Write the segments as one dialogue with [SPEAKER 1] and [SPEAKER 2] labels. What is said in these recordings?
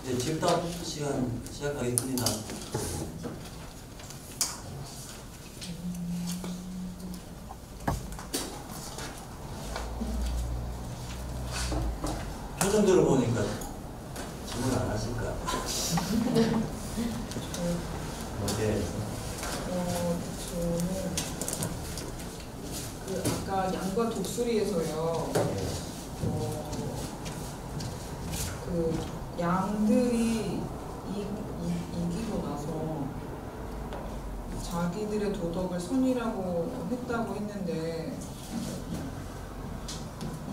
[SPEAKER 1] 이제 질답 시간 시작하겠습니다. 표정들을 보니까 질문 안 하실까? 어제
[SPEAKER 2] 저는 그 아까 양과 독수리에서요. 그 양들이 이기고 나서 자기들의 도덕을 선이라고 했다고 했는데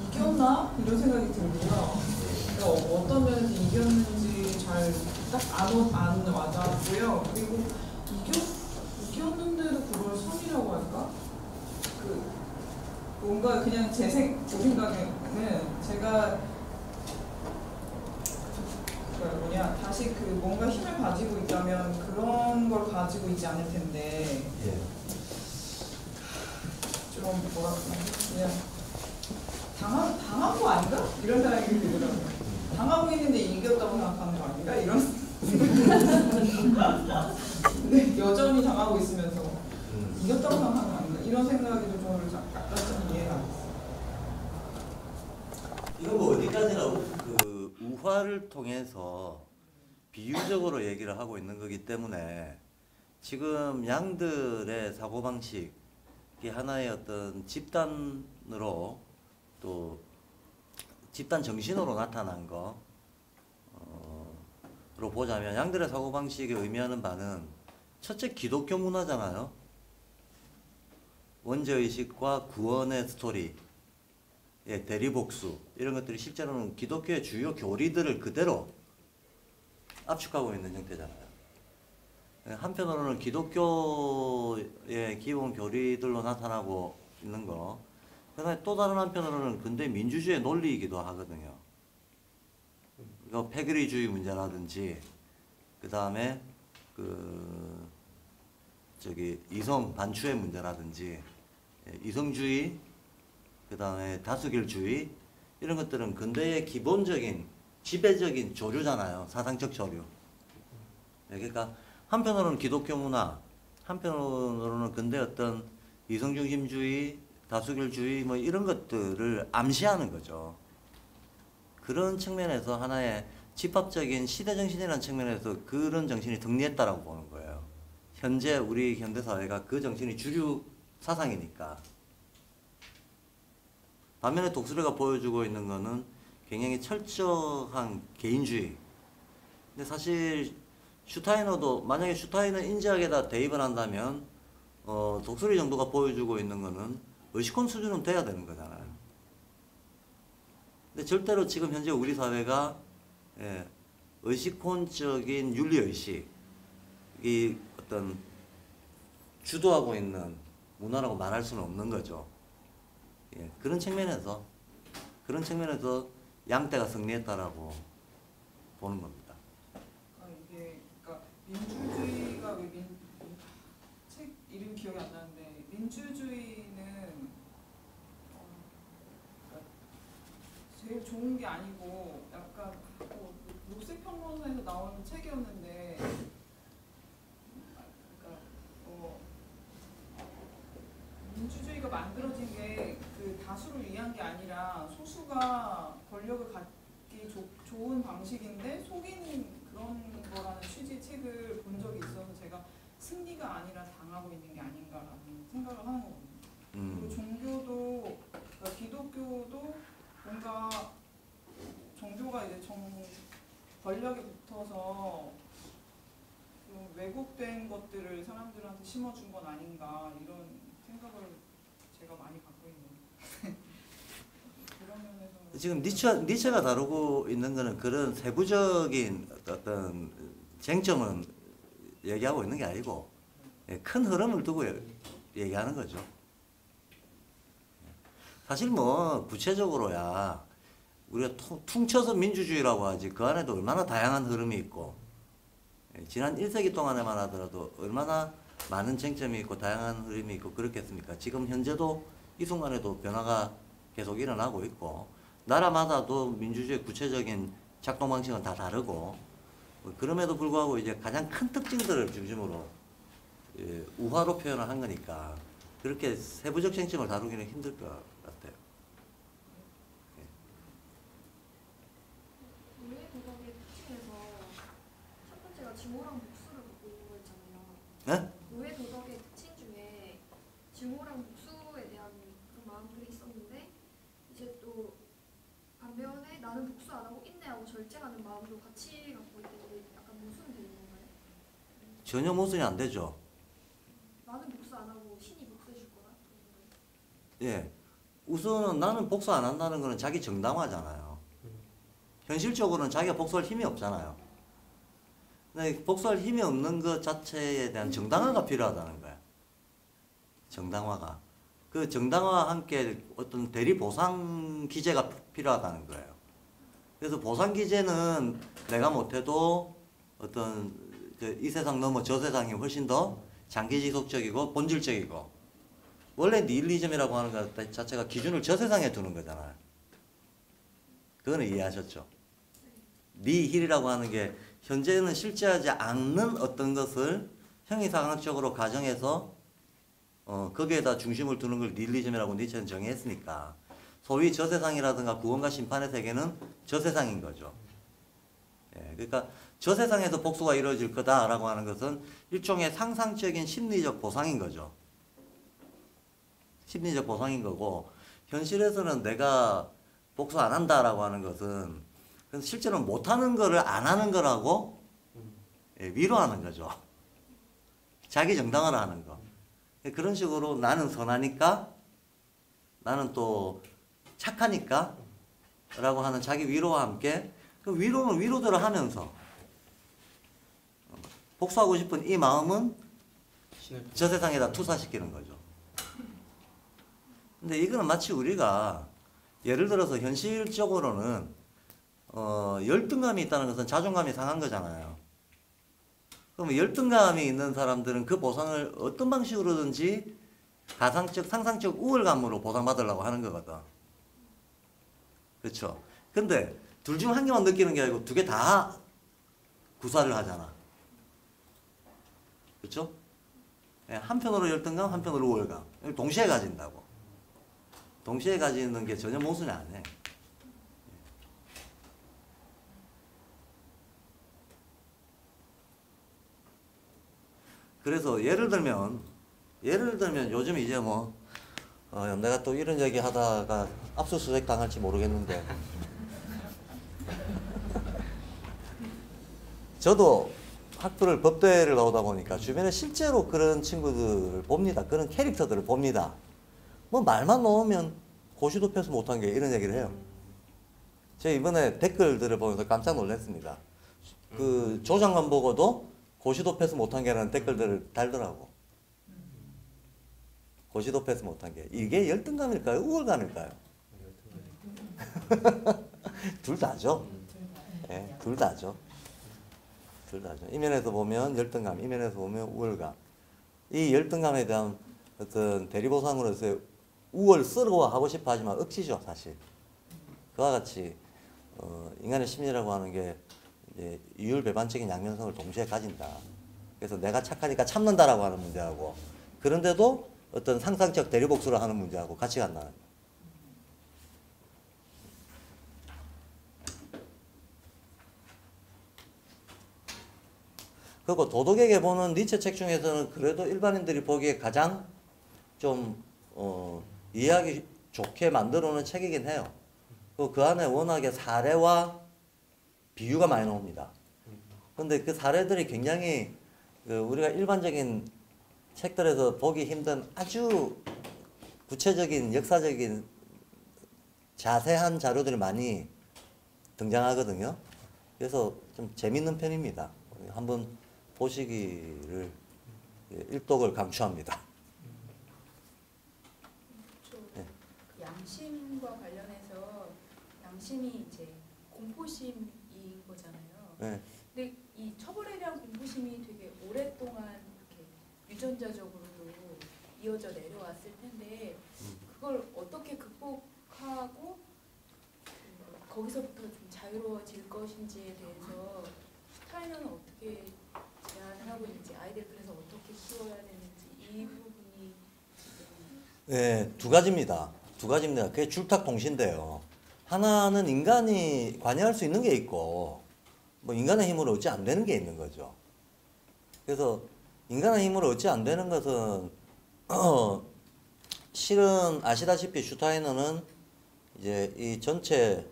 [SPEAKER 2] 이겼나? 이런 생각이 들고요. 그러니까 어떤 면에서 이겼는지 잘 딱 안 와닿았고요. 그리고 이겼는데도 그걸 선이라고 할까? 뭔가 그냥 제 생각에는 제가 다시 뭔가 힘을 가지고 있다면 그런 걸 가지고 있지 않을 텐데 좀 뭐랄까 그냥 당한 거 아닌가? 이런 생각이 들더라고요. 당하고 있는데 이겼다고 생각하는 거 아닌가? 이런 근데 여전히 당하고 있으면서 이겼다고 생각하는 거 아닌가? 이런 생각이 좀 약간 좀 이해가 안 됐어요.
[SPEAKER 1] 이건 뭐 어디까지나 우화를 통해서 비유적으로 얘기를 하고 있는 거기 때문에 지금 양들의 사고방식이 하나의 어떤 집단으로 또 집단 정신으로 나타난 거로 보자면 양들의 사고방식이 의미하는 바는 첫째 기독교 문화잖아요. 원죄의식과 구원의 스토리, 대리복수 이런 것들이 실제로는 기독교의 주요 교리들을 그대로 압축하고 있는 형태잖아요. 한편으로는 기독교의 기본 교리들로 나타나고 있는 거, 그다음에 또 다른 한편으로는 근대 민주주의의 논리이기도 하거든요. 그러니까 패거리주의 문제라든지, 그 다음에 이성 반추의 문제라든지, 이성주의, 그 다음에 다수결주의 이런 것들은 근대의 기본적인 지배적인 조류잖아요. 사상적 조류. 그러니까 한편으로는 기독교 문화, 한편으로는 근대 어떤 이성중심주의, 다수결주의 뭐 이런 것들을 암시하는 거죠. 그런 측면에서 하나의 집합적인 시대정신이라는 측면에서 그런 정신이 등리했다라고 보는 거예요. 현재 우리 현대사회가 그 정신이 주류 사상이니까. 반면에 독수리가 보여주고 있는 거는 굉장히 철저한 개인주의. 근데 사실 슈타이너도 만약에 슈타이너 인지학에다 대입을 한다면 독수리 정도가 보여주고 있는 거는 의식혼 수준은 돼야 되는 거잖아요. 근데 절대로 지금 현재 우리 사회가 의식혼적인 윤리의식이 어떤 주도하고 있는 문화라고 말할 수는 없는 거죠. 그런 측면에서 양떼가 승리했다라고 보는 겁니다.
[SPEAKER 2] 이게 그러니까 민주주의가 책 이름 기억이 안 나는데 민주주의는 그러니까 제일 좋은 게 아니고 약간 녹색평론에서 나온 책이었는데 그러니까 민주주의가 만들어진 게 그 다수를 위한 게 아니라 소수가 권력을 갖기 좋은 방식인데 속이는 그런 거라는 취지의 책을 본 적이 있어서 제가 승리가 아니라 당하고 있는 게 아닌가라는 생각을 하는 거거든요. 그리고 종교도 그러니까 기독교도 뭔가 종교가 이제 권력에 붙어서 좀 왜곡된 것들을 사람들한테 심어준 건 아닌가 이런 생각을 제가 많이 갖고 있는 그런 면에서
[SPEAKER 1] 지금 니체가 다루고 있는 거는 그런 세부적인 어떤 쟁점은 얘기하고 있는 게 아니고 큰 흐름을 두고 얘기하는 거죠. 사실 뭐 구체적으로야 우리가 퉁쳐서 민주주의라고 하지 그 안에도 얼마나 다양한 흐름이 있고 지난 1세기 동안에만 하더라도 얼마나 많은 쟁점이 있고 다양한 흐름이 있고 그렇겠습니까? 지금 현재도 이 순간에도 변화가 계속 일어나고 있고 나라마다도 민주주의 구체적인 작동 방식은 다 다르고 그럼에도 불구하고 이제 가장 큰 특징들을 중심으로 우화로 표현을 한 거니까 그렇게 세부적 쟁점을 다루기는 힘들 것 같아요.
[SPEAKER 3] 우회 도덕의 특징에서 첫 번째가 증오랑 복수를 갖고 있잖아요.
[SPEAKER 1] 네?
[SPEAKER 3] 우회 도덕의 특징 중에 증오랑 복수에 대한 그런 마음들이 있었는데 이제 또 반면에 나는 복수 안 하고 인내하고 절제하는 마음도 같이 갖고 있는데 약간 모순되는 건가요?
[SPEAKER 1] 전혀 모순이 안 되죠.
[SPEAKER 3] 나는 복수 안 하고 신이 복수해 줄 거다.
[SPEAKER 1] 예. 우선은 나는 복수 안 한다는 거는 자기 정당화잖아요. 현실적으로는 자기가 복수할 힘이 없잖아요. 근데 복수할 힘이 없는 것 자체에 대한 정당화가 필요하다는 거야. 정당화가. 그 정당화와 함께 어떤 대리 보상 기제가 필요하다는 거예요. 그래서 보상 기제는 내가 못해도 어떤 이 세상 넘어 저 세상이 훨씬 더 장기 지속적이고 본질적이고, 원래 니힐리즘이라고 하는 것 자체가 기준을 저 세상에 두는 거잖아요. 그거는 이해하셨죠? 니힐이라고 하는 게 현재는 실제하지 않는 어떤 것을 형이상학적으로 가정해서 거기에다 중심을 두는 걸 니힐리즘이라고 니체는 정의했으니까, 소위 저 세상이라든가 구원과 심판의 세계는 저 세상인 거죠. 예, 그러니까 저 세상에서 복수가 이루어질 거다라고 하는 것은 일종의 상상적인 심리적 보상인 거죠. 심리적 보상인 거고, 현실에서는 내가 복수 안 한다라고 하는 것은 실제로 못하는 거를 안 하는 거라고 위로하는 거죠. 자기 정당화를 하는 거. 그런 식으로 나는 선하니까, 나는 또 착하니까 라고 하는 자기 위로와 함께 그 위로는 위로대로 하면서 복수하고 싶은 이 마음은 저 세상에다 투사시키는 거죠. 근데 이거는 마치 우리가 예를 들어서 현실적으로는 열등감이 있다는 것은 자존감이 상한 거잖아요. 그럼 열등감이 있는 사람들은 그 보상을 어떤 방식으로든지 가상적, 상상적 우월감으로 보상받으려고 하는 거거든. 그렇죠? 근데 둘 중 한 개만 느끼는 게 아니고 두 개 다 구사를 하잖아. 그렇죠? 한편으로 열등감, 한편으로 우월감. 동시에 가진다고. 동시에 가지는 게 전혀 모순이 안 해. 그래서 예를 들면 요즘 이제 뭐 내가 또 이런 얘기 하다가 압수수색 당할지 모르겠는데 저도 학부를 법대를 나오다 보니까 주변에 실제로 그런 친구들을 봅니다. 그런 캐릭터들을 봅니다. 뭐 말만 놓으면 고시도 패스 못한 게 이런 얘기를 해요. 제가 이번에 댓글들을 보면서 깜짝 놀랐습니다. 그 조장관 보고도 고시도 패스 못한 게라는 댓글들을 달더라고. 고시도 패스 못한 게. 이게 열등감일까요? 우월감일까요? 둘 다죠. 네, 둘 다죠. 둘 다죠. 이면에서 보면 열등감, 이면에서 보면 우월감. 이 열등감에 대한 어떤 대리보상으로서 우월스러워하고 싶어 하지만 억지죠, 사실. 그와 같이 인간의 심리라고 하는 게 이제 이율배반적인 양면성을 동시에 가진다. 그래서 내가 착하니까 참는다라고 하는 문제하고, 그런데도 어떤 상상적 대리복수를 하는 문제하고 같이 간다는 거예요. 그리고 도덕에게 보는 니체 책 중에서는 그래도 일반인들이 보기에 가장 좀 이해하기 좋게 만들어 놓은 책이긴 해요. 그 안에 워낙에 사례와 비유가 많이 나옵니다. 근데 그 사례들이 굉장히 우리가 일반적인 책들에서 보기 힘든 아주 구체적인 역사적인 자세한 자료들이 많이 등장하거든요. 그래서 좀 재밌는 편입니다. 한번 보시기를 일독을 강추합니다.
[SPEAKER 4] 네. 그 양심과 관련해서 양심이 이제 공포심인 거잖아요.
[SPEAKER 1] 네.
[SPEAKER 4] 근데 이 처벌에 대한 공포심이 되게 오랫동안 이렇게 유전자적으로도 이어져 내려왔을 텐데 그걸 어떻게 극복하고 거기서부터 좀 자유로워질 것인지에 대해서 슈타이너는 어떻게 제안을 하고 있는지, 아이들 그래서 어떻게 키워야 되는지 이 부분이 지금
[SPEAKER 1] 네, 두 가지입니다. 두 가지입니다. 그게 줄탁 동시인데요. 하나는 인간이 관여할 수 있는 게 있고, 뭐 인간의 힘으로 어찌 안 되는 게 있는 거죠. 그래서 인간의 힘으로 어찌 안 되는 것은 실은 아시다시피 슈타이너는 이제 이 전체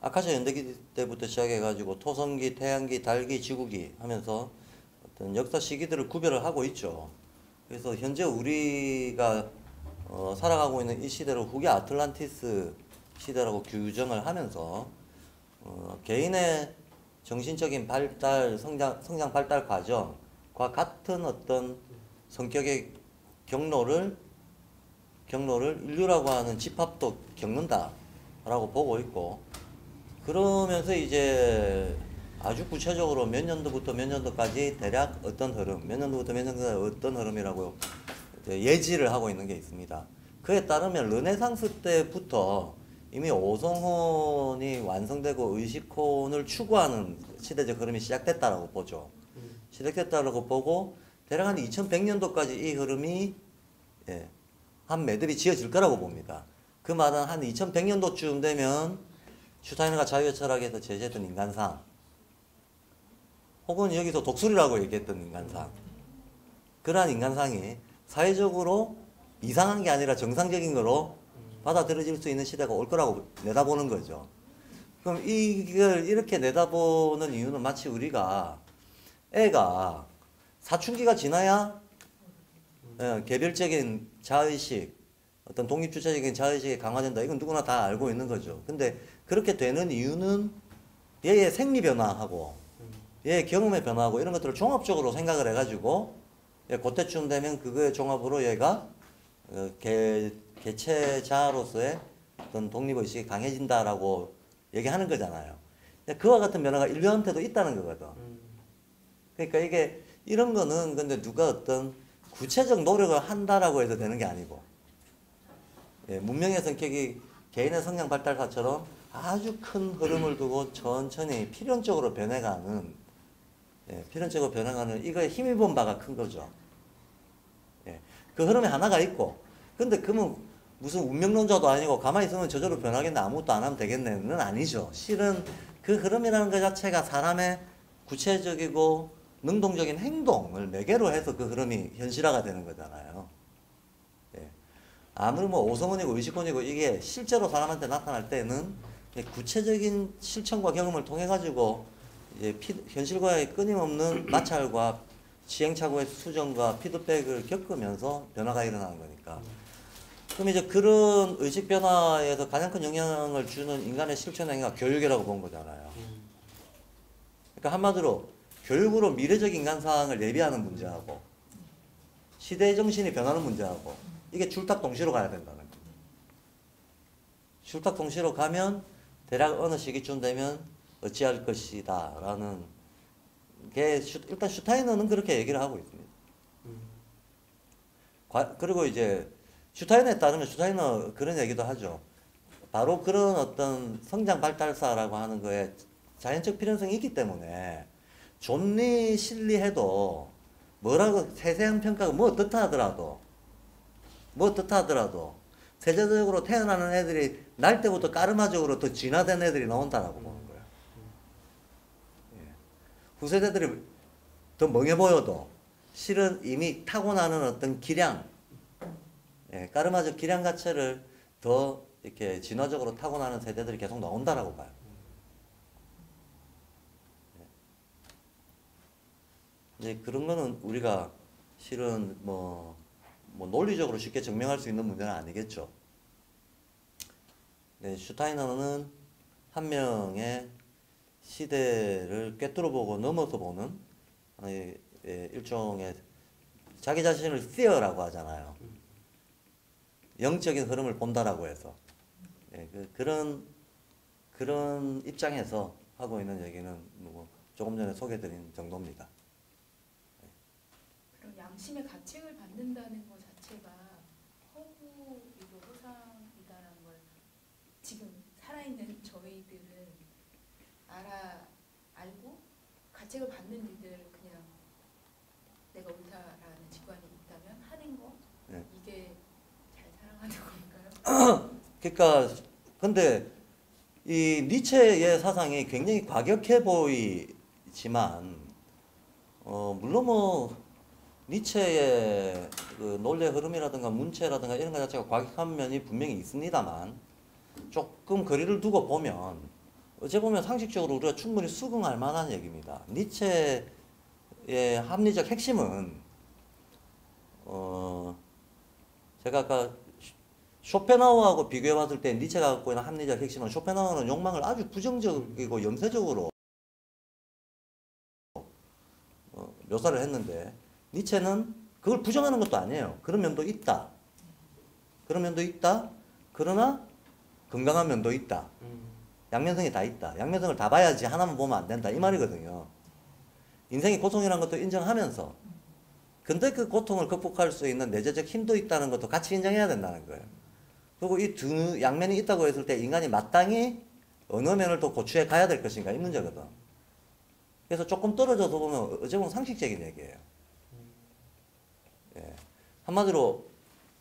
[SPEAKER 1] 아카시아 연대기 때부터 시작해가지고 토성기, 태양기, 달기, 지구기 하면서 어떤 역사 시기들을 구별을 하고 있죠. 그래서 현재 우리가 살아가고 있는 이 시대를 후기 아틀란티스 시대라고 규정을 하면서 개인의 정신적인 발달, 성장 발달 과정과 같은 어떤 성격의 경로를 인류라고 하는 집합도 겪는다라고 보고 있고, 그러면서 이제 아주 구체적으로 몇 년도부터 몇 년도까지 대략 어떤 흐름, 몇 년도부터 몇 년도까지 어떤 흐름이라고 예지를 하고 있는 게 있습니다. 그에 따르면 르네상스 때부터 이미 오성혼이 완성되고 의식혼을 추구하는 시대적 흐름이 시작됐다라고 보죠. 시작됐다라고 보고 대략 한 2100년도까지 이 흐름이 한 매듭이 지어질 거라고 봅니다. 그 말은 한 2100년도쯤 되면 슈타이너가 자유의 철학에서 제시했던 인간상, 혹은 여기서 독수리라고 얘기했던 인간상, 그러한 인간상이 사회적으로 이상한 게 아니라 정상적인 거로 받아들여질 수 있는 시대가 올 거라고 내다보는 거죠. 그럼 이걸 이렇게 내다보는 이유는 마치 우리가 애가 사춘기가 지나야 개별적인 자의식, 어떤 독립주체적인 자의식이 강화된다. 이건 누구나 다 알고 있는 거죠. 근데 그렇게 되는 이유는 얘의 생리 변화하고 얘의 경험의 변화하고 이런 것들을 종합적으로 생각을 해가지고 그때쯤 되면 그거의 종합으로 얘가 개체자로서의 어떤 독립의식이 강해진다라고 얘기하는 거잖아요. 그와 같은 변화가 인류한테도 있다는 거거든. 그러니까 이게 이런 거는 근데 누가 어떤 구체적 노력을 한다라고 해서 되는 게 아니고, 문명의 성격이 개인의 성장 발달사처럼 아주 큰 흐름을 두고 천천히 필연적으로 변해가는, 이거에 힘입은 바가 큰 거죠. 그 흐름에 하나가 있고, 근데 그러면 무슨 운명론자도 아니고 가만히 있으면 저절로 변하겠네, 아무것도 안 하면 되겠네는 아니죠. 실은 그 흐름이라는 것 자체가 사람의 구체적이고 능동적인 행동을 매개로 해서 그 흐름이 현실화가 되는 거잖아요. 아무리 뭐 오성원이고 의식원이고 이게 실제로 사람한테 나타날 때는 구체적인 실천과 경험을 통해 가지고 이제 현실과의 끊임없는 마찰과 시행착오의 수정과 피드백을 겪으면서 변화가 일어나는 거니까. 그럼 이제 그런 의식 변화에서 가장 큰 영향을 주는 인간의 실천 행위가 교육이라고 본 거잖아요. 그러니까 한마디로 교육으로 미래적 인간상을 예비하는 문제하고 시대의 정신이 변하는 문제하고 이게 줄탁 동시로 가야 된다는 거예요. 줄탁 동시로 가면 대략 어느 시기쯤 되면 어찌할 것이다 라는 게 일단 슈타이너는 그렇게 얘기를 하고 있습니다. 그리고 이제 슈타이너에 따르면 슈타이너 그런 얘기도 하죠. 바로 그런 어떤 성장 발달사라고 하는 거에 자연적 필연성이 있기 때문에 존리 실리해도 뭐라고 세세한 평가가 뭐 어떻다 하더라도 세계적으로 태어나는 애들이 날 때부터 까르마적으로 더 진화된 애들이 나온다라고 보는 거예요. 후세대들이 더 멍해 보여도 실은 이미 타고나는 어떤 기량, 까르마적 기량 자체를 더 이렇게 진화적으로 타고나는 세대들이 계속 나온다라고 봐요. 이제 그런 거는 우리가 실은 뭐 논리적으로 쉽게 증명할 수 있는 문제는 아니겠죠. 슈타이너는 한 명의 시대를 꿰뚫어보고 넘어서 보는 일종의 자기 자신을 see라고 하잖아요. 영적인 흐름을 본다라고 해서 그런 입장에서 하고 있는 얘기는 뭐 조금 전에 소개드린 정도입니다.
[SPEAKER 4] 그럼 양심의 가책을 받는다는 것 자체가 허구이고 허상이다라는 걸 지금 살아있는 저희들은 알고 가책을 받는 일들 그냥 내가 옳다라는 직관이 있다면 하는 거
[SPEAKER 1] 네.
[SPEAKER 4] 이게 잘 살아가는 건가요?
[SPEAKER 1] 그러니까 근데 이 니체의 사상이 굉장히 과격해 보이지만 물론 뭐 니체의 그 논리 흐름이라든가 문체라든가 이런 것 자체가 과격한 면이 분명히 있습니다만 조금 거리를 두고 보면 어째 보면 상식적으로 우리가 충분히 수긍할 만한 얘기입니다. 니체의 합리적 핵심은 제가 아까 쇼펜하우어하고 비교해 봤을 때 니체가 갖고 있는 합리적 핵심은 쇼펜하우어는 욕망을 아주 부정적이고 염세적으로 묘사를 했는데 니체는 그걸 부정하는 것도 아니에요. 그런 면도 있다. 그런 면도 있다. 그러나 건강한 면도 있다. 양면성이 다 있다. 양면성을 다 봐야지 하나만 보면 안 된다. 이 말이거든요. 인생이 고통이라는 것도 인정하면서 근데 그 고통을 극복할 수 있는 내재적 힘도 있다는 것도 같이 인정해야 된다는 거예요. 그리고 이 두 양면이 있다고 했을 때 인간이 마땅히 어느 면을 더 고추해 가야 될 것인가 이 문제거든. 그래서 조금 떨어져서 보면 어제 보면 상식적인 얘기예요. 예. 한마디로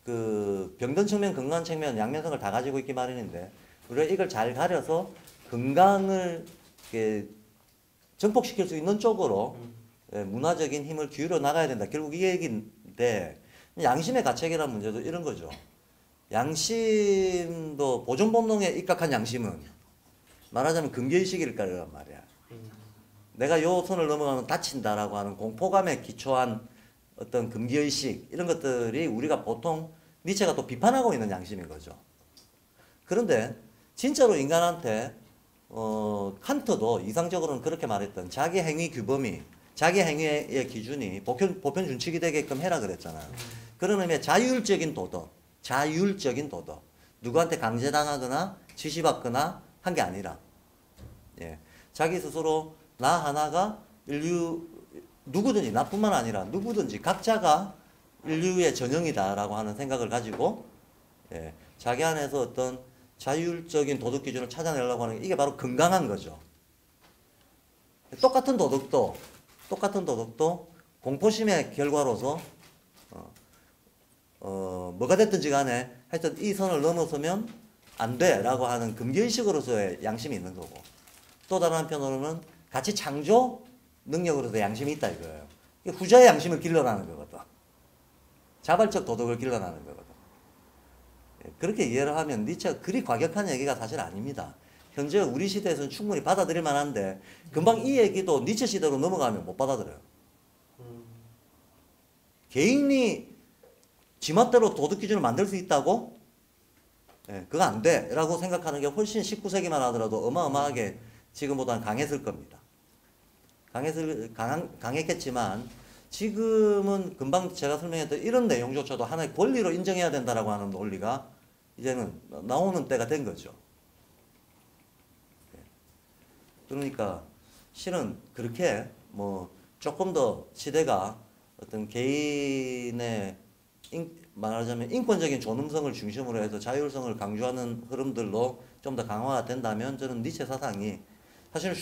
[SPEAKER 1] 그 병든 측면, 건강한 측면, 양면성을 다 가지고 있기 마련인데 우리가 이걸 잘 가려서 건강을 이렇게 증폭시킬 수 있는 쪽으로 예, 문화적인 힘을 기울여 나가야 된다. 결국 이 얘기인데 양심의 가책이라는 문제도 이런 거죠. 양심도 보존 본능에 입각한 양심은 말하자면 금기의식일 거란 말이야. 내가 요 선을 넘어가면 다친다라고 하는 공포감에 기초한 어떤 금기의식 이런 것들이 우리가 보통 니체가 또 비판하고 있는 양심인 거죠. 그런데 진짜로 인간한테 칸트도 이상적으로는 그렇게 말했던 자기 행위 규범이 자기 행위의 기준이 보편 준칙이 되게끔 해라 그랬잖아요. 그런 의미의 자율적인 도덕, 누구한테 강제당하거나 지시받거나 한 게 아니라 예. 자기 스스로 나 하나가 인류 누구든지 나뿐만 아니라 누구든지 각자가 인류의 전형이다라고 하는 생각을 가지고 예. 자기 안에서 어떤 자율적인 도덕 기준을 찾아내려고 하는 게 이게 바로 건강한 거죠. 똑같은 도덕도 공포심의 결과로서 뭐가 됐든지 간에 하여튼 이 선을 넘어서면 안 돼라고 하는 금기의식으로서의 양심이 있는 거고 또 다른 한편으로는 가치 창조 능력으로서의 양심이 있다 이거예요. 후자의 양심을 길러나는 거거든. 자발적 도덕을 길러나는 거거든. 그렇게 이해를 하면 니체가 그리 과격한 얘기가 사실 아닙니다. 현재 우리 시대에서는 충분히 받아들일 만한데 금방 이 얘기도 니체 시대로 넘어가면 못 받아들여요. 개인이 지멋대로 도덕 기준을 만들 수 있다고? 예, 그거 안 돼 라고 생각하는 게 훨씬 19세기만 하더라도 어마어마하게 지금보다는 강했을 겁니다. 강했겠지만 지금은 금방 제가 설명했던 이런 내용조차도 하나의 권리로 인정해야 된다라고 하는 논리가 이제는 나오는 때가 된 거죠. 그러니까 실은 그렇게 뭐 조금 더 시대가 어떤 개인의 말하자면 인권적인 존엄성을 중심으로 해서 자율성을 강조하는 흐름들로 좀 더 강화가 된다면 저는 니체 사상이 사실은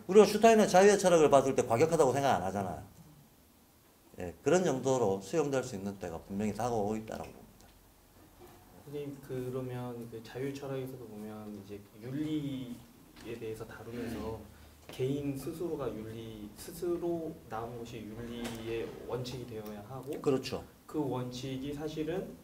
[SPEAKER 1] 우리가 슈타인의 자유의 철학을 봤을 때 과격하다고 생각 안 하잖아요. 예, 그런 정도로 수용될 수 있는 때가 분명히 다가오고 있다라고 봅니다.
[SPEAKER 5] 선생님 그러면 그 자유 철학에서도 보면 이제 윤리에 대해서 다루면서 개인 스스로가 스스로 나온 것이 윤리의 원칙이 되어야 하고
[SPEAKER 1] 그렇죠.
[SPEAKER 5] 그 원칙이 사실은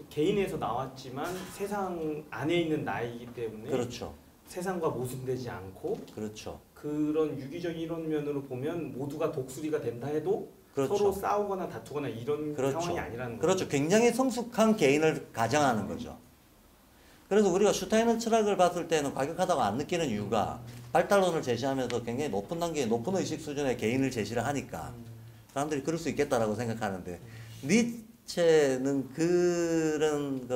[SPEAKER 5] 개인에서 나왔지만 세상 안에 있는 나이기 때문에
[SPEAKER 1] 그렇죠.
[SPEAKER 5] 세상과 모순되지 않고
[SPEAKER 1] 그렇죠.
[SPEAKER 5] 그런 유기적인 이런 면으로 보면 모두가 독수리가 된다 해도
[SPEAKER 1] 그렇죠.
[SPEAKER 5] 서로 싸우거나 다투거나 이런
[SPEAKER 1] 그렇죠.
[SPEAKER 5] 상황이 아니라는 거죠.
[SPEAKER 1] 그렇죠. 굉장히 성숙한 개인을 가정하는 거죠. 그래서 우리가 슈타인의 철학을 봤을 때는 과격하다고 안 느끼는 이유가 발달론을 제시하면서 굉장히 높은 단계의 높은 의식 수준의 개인을 제시를 하니까 사람들이 그럴 수 있겠다라고 생각하는데 니체는 그런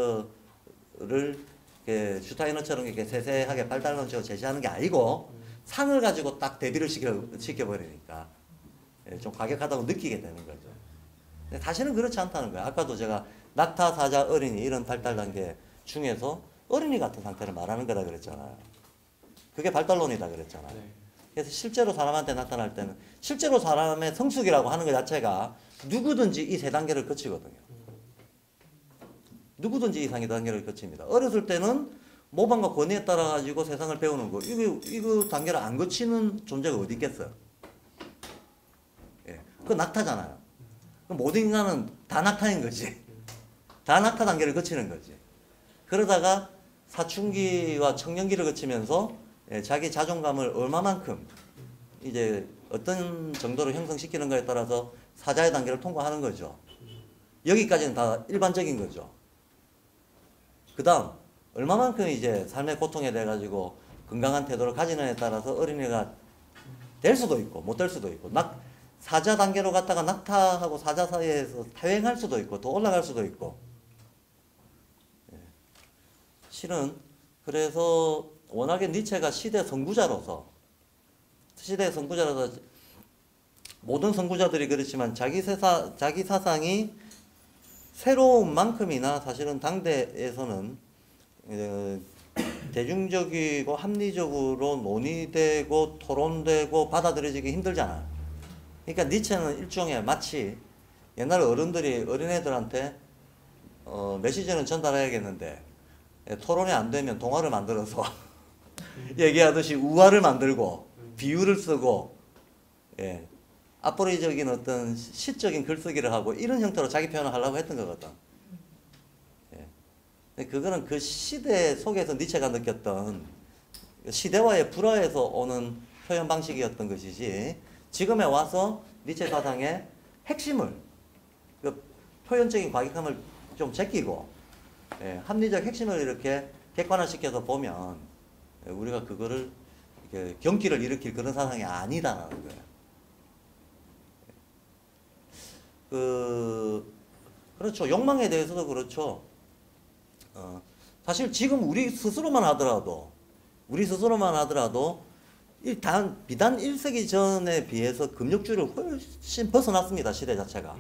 [SPEAKER 1] 거를 슈타이너처럼 이렇게 세세하게 발달론적으로 제시하는 게 아니고 상을 가지고 딱 대비를 시켜버리니까 좀 과격하다고 느끼게 되는 거죠. 근데 사실은 그렇지 않다는 거예요. 아까도 제가 낙타, 사자, 어린이 이런 발달 단계 중에서 어린이 같은 상태를 말하는 거다 그랬잖아요. 그게 발달론이다 그랬잖아요.
[SPEAKER 5] 네.
[SPEAKER 1] 그래서 실제로 사람한테 나타날 때는 실제로 사람의 성숙이라고 하는 것 자체가 누구든지 이 세 단계를 거치거든요. 누구든지 이 세 단계를 거칩니다. 어렸을 때는 모방과 권위에 따라 가지고 세상을 배우는 거 이거 단계를 안 거치는 존재가 어디 있겠어요? 예, 그거 낙타잖아요. 그럼 모든 인간은 다 낙타인 거지. 다 낙타 단계를 거치는 거지. 그러다가 사춘기와 청년기를 거치면서 예, 자기 자존감을 얼마만큼 이제 어떤 정도로 형성시키는가에 따라서 사자의 단계를 통과하는 거죠. 여기까지는 다 일반적인 거죠. 그 다음 얼마만큼 이제 삶의 고통에 대해 가지고 건강한 태도를 가지느냐에 따라서 어린이가 될 수도 있고 못 될 수도 있고 사자 단계로 갔다가 낙타하고 사자 사이에서 타행할 수도 있고 더 올라갈 수도 있고 예. 실은 그래서 워낙에 니체가 시대 선구자로서 모든 선구자들이 그렇지만 자기 사상이 새로운 만큼이나 사실은 당대에서는 대중적이고 합리적으로 논의되고 토론되고 받아들여지기 힘들잖아요. 그러니까 니체는 일종의 마치 옛날 어른들이 어린애들한테 메시지는 전달해야겠는데 토론이 안 되면 동화를 만들어서 얘기하듯이 우화를 만들고 비유를 쓰고 예, 아포리적인 어떤 시적인 글쓰기를 하고 이런 형태로 자기 표현을 하려고 했던 거거든. 예. 그거는 그 시대 속에서 니체가 느꼈던 시대와의 불화에서 오는 표현 방식이었던 것이지 지금에 와서 니체 사상의 핵심을 그 표현적인 과격함을 좀 제끼고 예, 합리적 핵심을 이렇게 객관화시켜서 보면 우리가 그거를 이렇게 경기를 일으킬 그런 사상이 아니다라는 거예요. 그렇죠. 욕망에 대해서도 그렇죠. 사실 지금 우리 스스로만 하더라도 비단 1세기 전에 비해서 금욕주를 훨씬 벗어났습니다. 시대 자체가.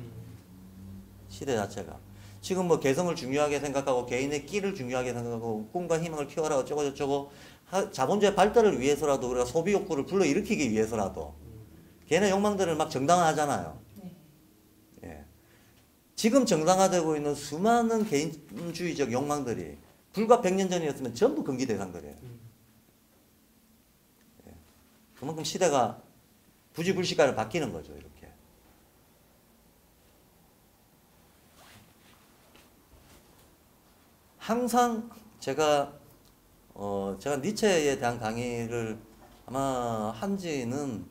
[SPEAKER 1] 지금 뭐 개성을 중요하게 생각하고 개인의 끼를 중요하게 생각하고 꿈과 희망을 키워라 어쩌고 저쩌고 자본주의 발달을 위해서라도 우리가 소비 욕구를 불러일으키기 위해서라도 개인의 욕망들을 막 정당화하잖아요. 예. 지금 정당화되고 있는 수많은 개인주의적 욕망들이 불과 100년 전이었으면 전부 금기 대상들이에요. 예. 그만큼 시대가 부지불식간에 바뀌는 거죠. 이렇게. 항상 제가 니체에 대한 강의를 아마 한지는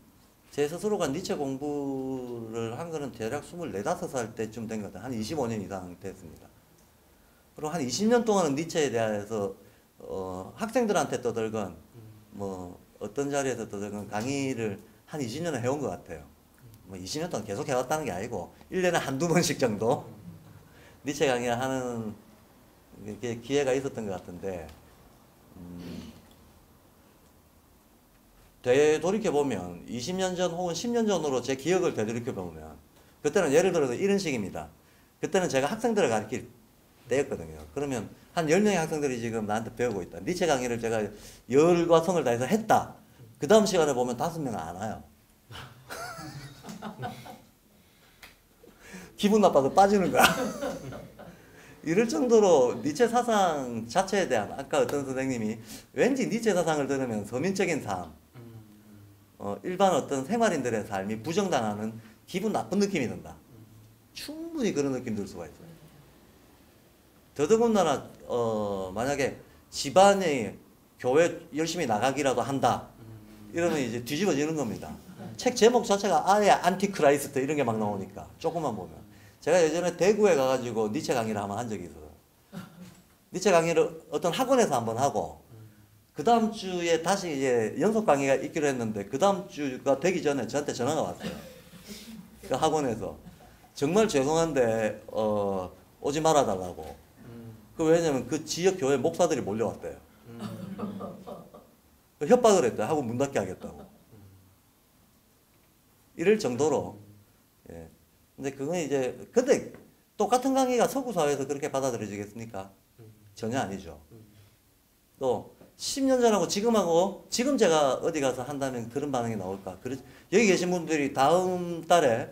[SPEAKER 1] 제 스스로가 니체 공부를 한 거는 대략 24, 5살 때쯤 된 것 같아요. 한 25년 이상 됐습니다. 그리고 한 20년 동안은 니체에 대해서 학생들한테 떠들건 뭐 어떤 자리에서 떠들건 강의를 한 20년을 해온 것 같아요. 뭐 20년 동안 계속 해왔다는 게 아니고 1년에 한두 번씩 정도 니체 강의를 하는 이렇게 기회가 있었던 것 같은데 되돌이켜보면 20년 전 혹은 10년 전으로 제 기억을 되돌이켜보면 그때는 예를 들어서 이런 식입니다. 그때는 제가 학생들을 가르칠 때였거든요. 그러면 한 10명의 학생들이 지금 나한테 배우고 있다. 니체 강의를 제가 열과 성을 다해서 했다. 그 다음 시간에 보면 5명은 안 와요. 기분 나빠서 빠지는 거야. 이럴 정도로 니체 사상 자체에 대한 아까 어떤 선생님이 왠지 니체 사상을 들으면 서민적인 삶 일반 어떤 생활인들의 삶이 부정당하는 기분 나쁜 느낌이 든다. 충분히 그런 느낌 들 수가 있어요. 더더군다나 만약에 집안이 교회 열심히 나가기라도 한다 이러면 이제 뒤집어지는 겁니다. 책 제목 자체가 아예 안티크라이스트 이런 게 막 나오니까 조금만 보면 제가 예전에 대구에 가가지고 니체 강의를 한번 한 적이 있어요. 니체 강의를 어떤 학원에서 한번 하고 그 다음 주에 다시 이제 연속 강의가 있기로 했는데 그 다음 주가 되기 전에 저한테 전화가 왔어요. 그 학원에서 정말 죄송한데 오지 말아달라고. 그 왜냐면 그 지역 교회 목사들이 몰려왔대요. 그 협박을 했대요. 학원 문 닫게 하겠다고. 이럴 정도로 예. 근데 그건 이제 근데 똑같은 강의가 서구 사회에서 그렇게 받아들여지겠습니까? 전혀 아니죠. 또 10년 전하고 지금하고 지금 제가 어디 가서 한다면 그런 반응이 나올까? 여기 계신 분들이 다음 달에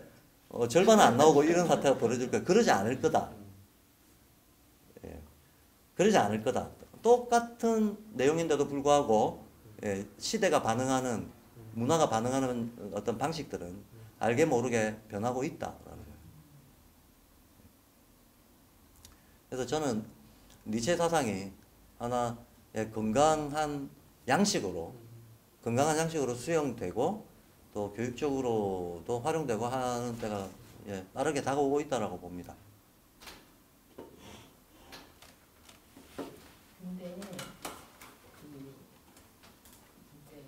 [SPEAKER 1] 절반은 안 나오고 이런 사태가 벌어질 거야. 그러지 않을 거다. 예. 그러지 않을 거다. 똑같은 내용인데도 불구하고 예, 시대가 반응하는 문화가 반응하는 어떤 방식들은 알게 모르게 변하고 있다라는 거예요. 그래서 저는 니체 사상이 하나의 건강한 양식으로 수용되고 또 교육적으로도 활용되고 하는 때가 예, 빠르게 다가오고 있다라고 봅니다.
[SPEAKER 6] 근데 그 이제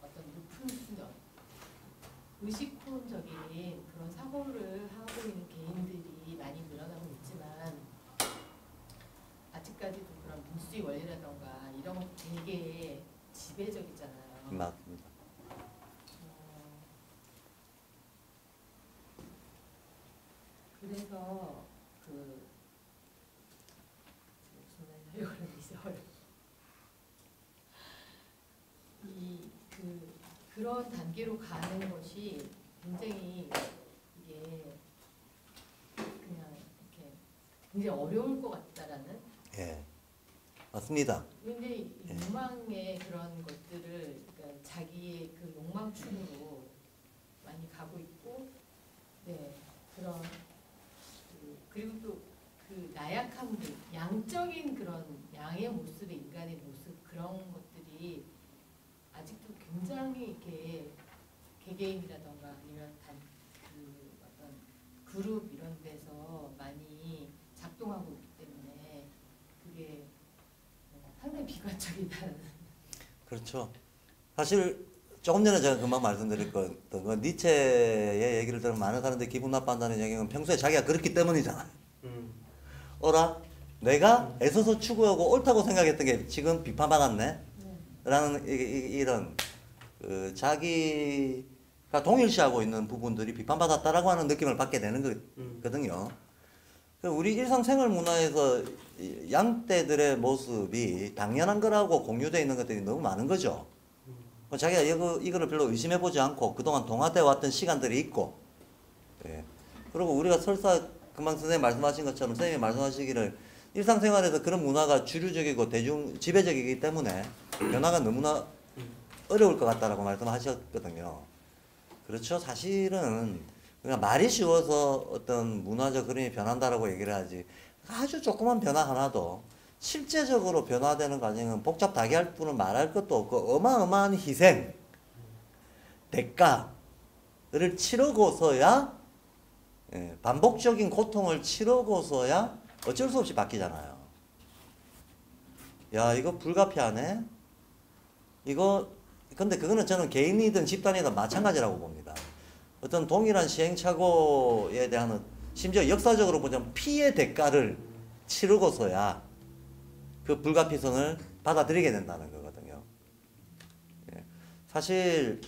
[SPEAKER 6] 어떤 높은 수준 의식혼적인 그런 사고를 하고 있는 개인들이 많이 늘어나고 있지만 아직까지도 그런 민주주의 원리라던가 이런 것 되게 지배적이잖아요.
[SPEAKER 1] 맞습니다.
[SPEAKER 6] 그래서 그 무슨 말을 하려고 그랬는지 그런 단계로 가는 것이 굉장히 이게 그냥 이렇게 굉장히 어려울 것 같다라는.
[SPEAKER 1] 예, 맞습니다.
[SPEAKER 6] 근데
[SPEAKER 1] 예.
[SPEAKER 6] 욕망의 그런 것들을 그러니까 자기의 그 욕망충으로 많이 가고 있고, 네 그런 그리고 또 그 나약함들, 양적인 그런 양의 모습의 인간의 모습 그런 것들이 아직도 굉장히 이렇게 개개인이라던가 아니면 그 어떤 그룹 이런 데서 많이 작동하고 있기 때문에 그게 상당히 비관적이다는.
[SPEAKER 1] 그렇죠. 사실 조금 전에 제가 금방 말씀드렸던 건 니체의 얘기를 들으면 많은 사람들이 기분 나빠한다는 얘기는 평소에 자기가 그렇기 때문이잖아요. 어라? 내가 애써서 추구하고 옳다고 생각했던 게 지금 비판받았네? 라는 이런 자기가 동일시하고 있는 부분들이 비판받았다라고 하는 느낌을 받게 되는 거거든요. 우리 일상생활 문화에서 양떼들의 모습이 당연한 거라고 공유되어 있는 것들이 너무 많은 거죠. 자기가 이거를 별로 의심해보지 않고 그동안 동화되어 왔던 시간들이 있고, 예. 그리고 우리가 설사 금방 선생님 말씀하신 것처럼 선생님이 말씀하시기를 일상생활에서 그런 문화가 주류적이고 지배적이기 때문에 변화가 너무나 어려울 것 같다라고 말씀하셨거든요. 그렇죠. 사실은 그냥 말이 쉬워서 어떤 문화적 흐름이 변한다라고 얘기를 하지 아주 조그만 변화 하나도 실제적으로 변화되는 과정은 복잡하게 할 뿐은 말할 것도 없고 어마어마한 희생, 대가를 치르고서야 예, 반복적인 고통을 치르고서야 어쩔 수 없이 바뀌잖아요. 야, 이거 불가피하네? 근데 그거는 저는 개인이든 집단이든 마찬가지라고 봅니다. 어떤 동일한 시행착오에 대한, 심지어 역사적으로 보자면 피해 대가를 치르고서야 그 불가피성을 받아들이게 된다는 거거든요. 예. 사실,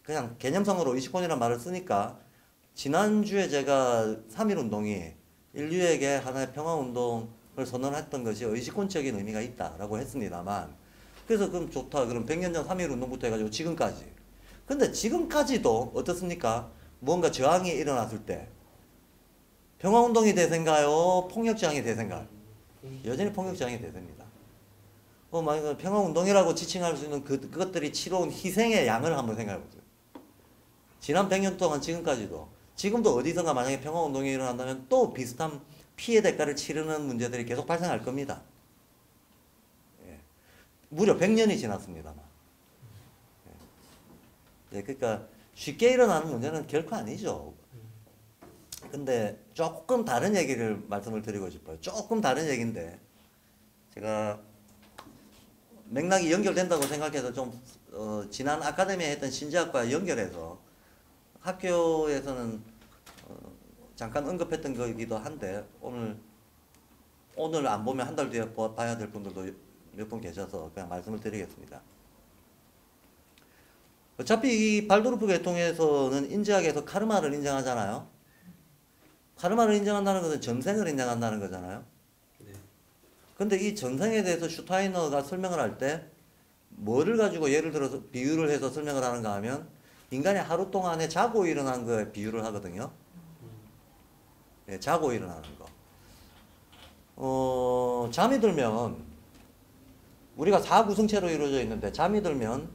[SPEAKER 1] 그냥 개념상으로 의식혼이라는 말을 쓰니까 지난주에 제가 3.1운동이 인류에게 하나의 평화운동을 선언했던 것이 의식혼적인 의미가 있다라고 했습니다만 그래서 그럼 좋다. 그럼 100년 전 3.1운동부터 해가지고 지금까지. 근데 지금까지도 어떻습니까? 뭔가 저항이 일어났을 때 평화운동이 대세인가요? 폭력저항이 대세인가요? 여전히 폭력저항이 대세입니다. 만약에 평화운동이라고 지칭할 수 있는 그것들이 치러온 희생의 양을 한번 생각해 보세요. 지난 100년 동안 지금도 어디선가 만약에 평화운동이 일어난다면 또 비슷한 피해 대가를 치르는 문제들이 계속 발생할 겁니다. 예. 무려 100년이 지났습니다만. 예. 그러니까 쉽게 일어나는 문제는 결코 아니죠. 근데 조금 다른 얘기를 말씀을 드리고 싶어요. 조금 다른 얘기인데 제가 맥락이 연결된다고 생각해서 좀 지난 아카데미에 했던 신지학과 연결해서 학교에서는 잠깐 언급했던 거이기도 한데 오늘 안 보면 한 달 뒤에 봐야 될 분들도 몇 분 계셔서 그냥 말씀을 드리겠습니다. 어차피 이 발도르프 계통에서는 인지학에서 카르마를 인정하잖아요. 카르마를 인정한다는 것은 전생을 인정한다는 거잖아요.
[SPEAKER 5] 네.
[SPEAKER 1] 근데 이 전생에 대해서 슈타이너가 설명을 할 때 뭐를 가지고 예를 들어서 비유를 해서 설명을 하는가 하면 인간이 하루 동안에 자고 일어난 거에 비유를 하거든요. 예, 자고 일어나는 거. 잠이 들면 우리가 4구성체로 이루어져 있는데 잠이 들면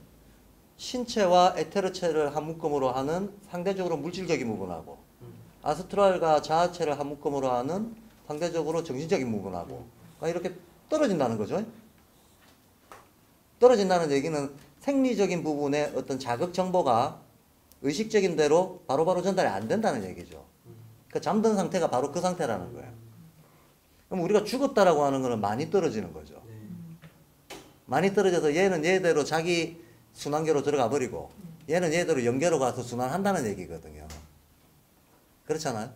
[SPEAKER 1] 신체와 에테르체를 한 묶음으로 하는 상대적으로 물질적인 부분하고 아스트랄과 자아체를 한 묶음으로 하는 상대적으로 정신적인 부분하고 이렇게 떨어진다는 거죠. 떨어진다는 얘기는 생리적인 부분의 어떤 자극 정보가 의식적인 대로 바로바로 전달이 안 된다는 얘기죠. 그 잠든 상태가 바로 그 상태라는 거예요. 그럼 우리가 죽었다라고 하는 거는 많이 떨어지는 거죠. 많이 떨어져서 얘는 얘대로 자기 순환계로 들어가 버리고 얘는 얘대로 연계로 가서 순환한다는 얘기거든요. 그렇잖아요.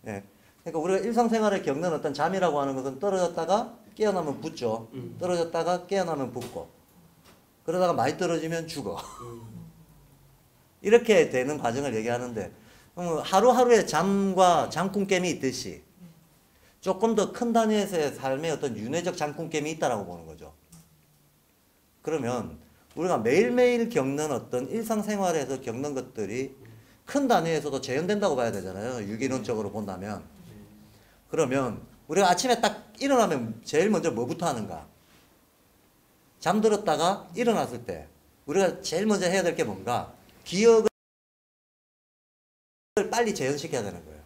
[SPEAKER 1] 예. 그러니까 우리가 일상생활에 겪는 어떤 잠이라고 하는 것은 떨어졌다가 깨어나면 붙죠. 떨어졌다가 깨어나면 붙고 그러다가 많이 떨어지면 죽어. 이렇게 되는 과정을 얘기하는데 하루하루의 잠과 잠꿈깸이 있듯이 조금 더 큰 단위에서의 삶의 어떤 윤회적 잠꿈깸이 있다라고 보는 거죠. 그러면 우리가 매일매일 겪는 어떤 일상생활에서 겪는 것들이 큰 단위에서도 재현된다고 봐야 되잖아요. 유기론적으로 본다면. 그러면 우리가 아침에 딱 일어나면 제일 먼저 뭐부터 하는가? 잠들었다가 일어났을 때 우리가 제일 먼저 해야 될 게 뭔가? 기억을 빨리 재현시켜야 되는 거예요.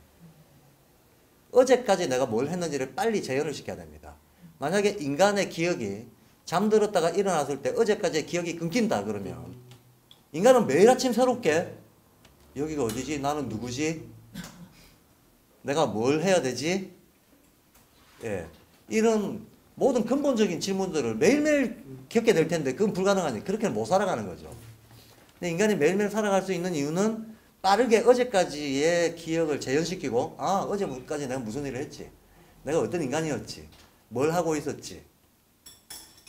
[SPEAKER 1] 어제까지 내가 뭘 했는지를 빨리 재현을 시켜야 됩니다. 만약에 인간의 기억이 잠들었다가 일어났을 때 어제까지의 기억이 끊긴다 그러면 인간은 매일 아침 새롭게 여기가 어디지? 나는 누구지? 내가 뭘 해야 되지? 예. 이런 모든 근본적인 질문들을 매일매일 겪게 될 텐데 그건 불가능하니 그렇게는 못 살아가는 거죠. 근데 인간이 매일매일 살아갈 수 있는 이유는 빠르게 어제까지의 기억을 재현시키고 어제까지 내가 무슨 일을 했지? 내가 어떤 인간이었지? 뭘 하고 있었지?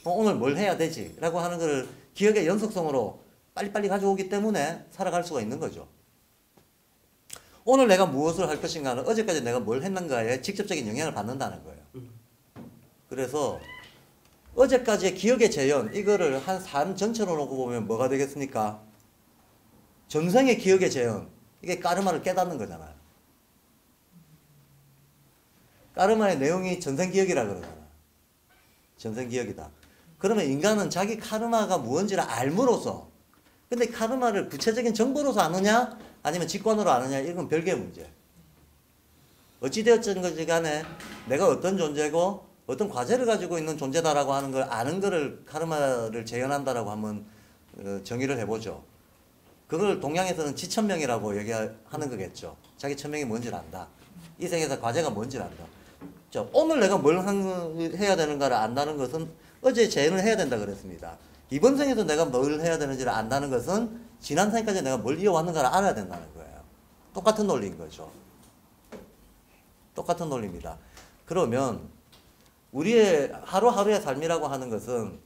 [SPEAKER 1] 오늘 뭘 해야 되지? 라고 하는 것을 기억의 연속성으로 빨리빨리 가져오기 때문에 살아갈 수가 있는 거죠. 오늘 내가 무엇을 할 것인가는 어제까지 내가 뭘 했는가에 직접적인 영향을 받는다는 거예요. 그래서 어제까지의 기억의 재현, 이거를 한 삶 전체로 놓고 보면 뭐가 되겠습니까? 전생의 기억의 재현, 이게 까르마를 깨닫는 거잖아요. 까르마의 내용이 전생 기억이라 그러잖아요. 전생 기억이다. 그러면 인간은 자기 카르마가 무언지를 알므로써, 근데 카르마를 구체적인 정보로서 아느냐 아니면 직관으로 아느냐 이건 별개의 문제. 어찌되었든 것이 간에 내가 어떤 존재고 어떤 과제를 가지고 있는 존재다라고 하는 걸 아는 거를 카르마를 재현한다라고 한번 정의를 해보죠. 그걸 동양에서는 지천명이라고 얘기하는 거겠죠. 자기 천명이 뭔지를 안다. 이 세계에서 과제가 뭔지를 안다. 자, 오늘 내가 뭘 해야 되는가를 안다는 것은 어제 재현을 해야 된다 그랬습니다. 이번 생에서 내가 뭘 해야 되는지를 안다는 것은 지난 생까지 내가 뭘 이어왔는가를 알아야 된다는 거예요. 똑같은 논리인 거죠. 똑같은 논리입니다. 그러면 우리의 하루하루의 삶이라고 하는 것은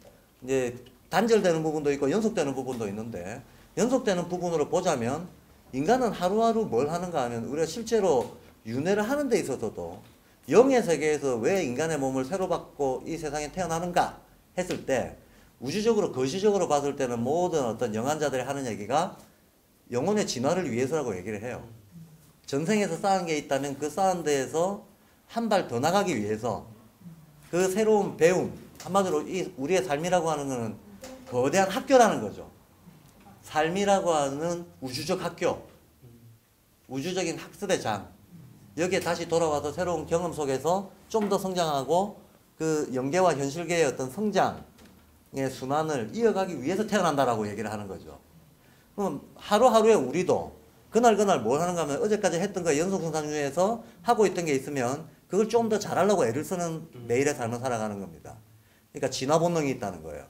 [SPEAKER 1] 이제 단절되는 부분도 있고 연속되는 부분도 있는데 연속되는 부분으로 보자면 인간은 하루하루 뭘 하는가 하면 우리가 실제로 윤회를 하는 데 있어서도 영의 세계에서 왜 인간의 몸을 새로 받고 이 세상에 태어나는가 했을 때 우주적으로 거시적으로 봤을 때는 모든 어떤 영한자들이 하는 얘기가 영혼의 진화를 위해서라고 얘기를 해요. 전생에서 쌓은 게 있다면 그 쌓은 데에서 한 발 더 나가기 위해서 그 새로운 배움, 한마디로 우리의 삶이라고 하는 것은 거대한 학교라는 거죠. 삶이라고 하는 우주적 학교, 우주적인 학습의 장, 여기에 다시 돌아와서 새로운 경험 속에서 좀 더 성장하고 그 영계와 현실계의 어떤 성장의 순환을 이어가기 위해서 태어난다라고 얘기를 하는 거죠. 그럼 하루하루의 우리도 그날 뭘 하는가 하면 어제까지 했던 거 연속성상 중에서 하고 있던 게 있으면 그걸 좀 더 잘하려고 애를 쓰는 매일의 삶을 살아가는 겁니다. 그러니까 진화 본능이 있다는 거예요.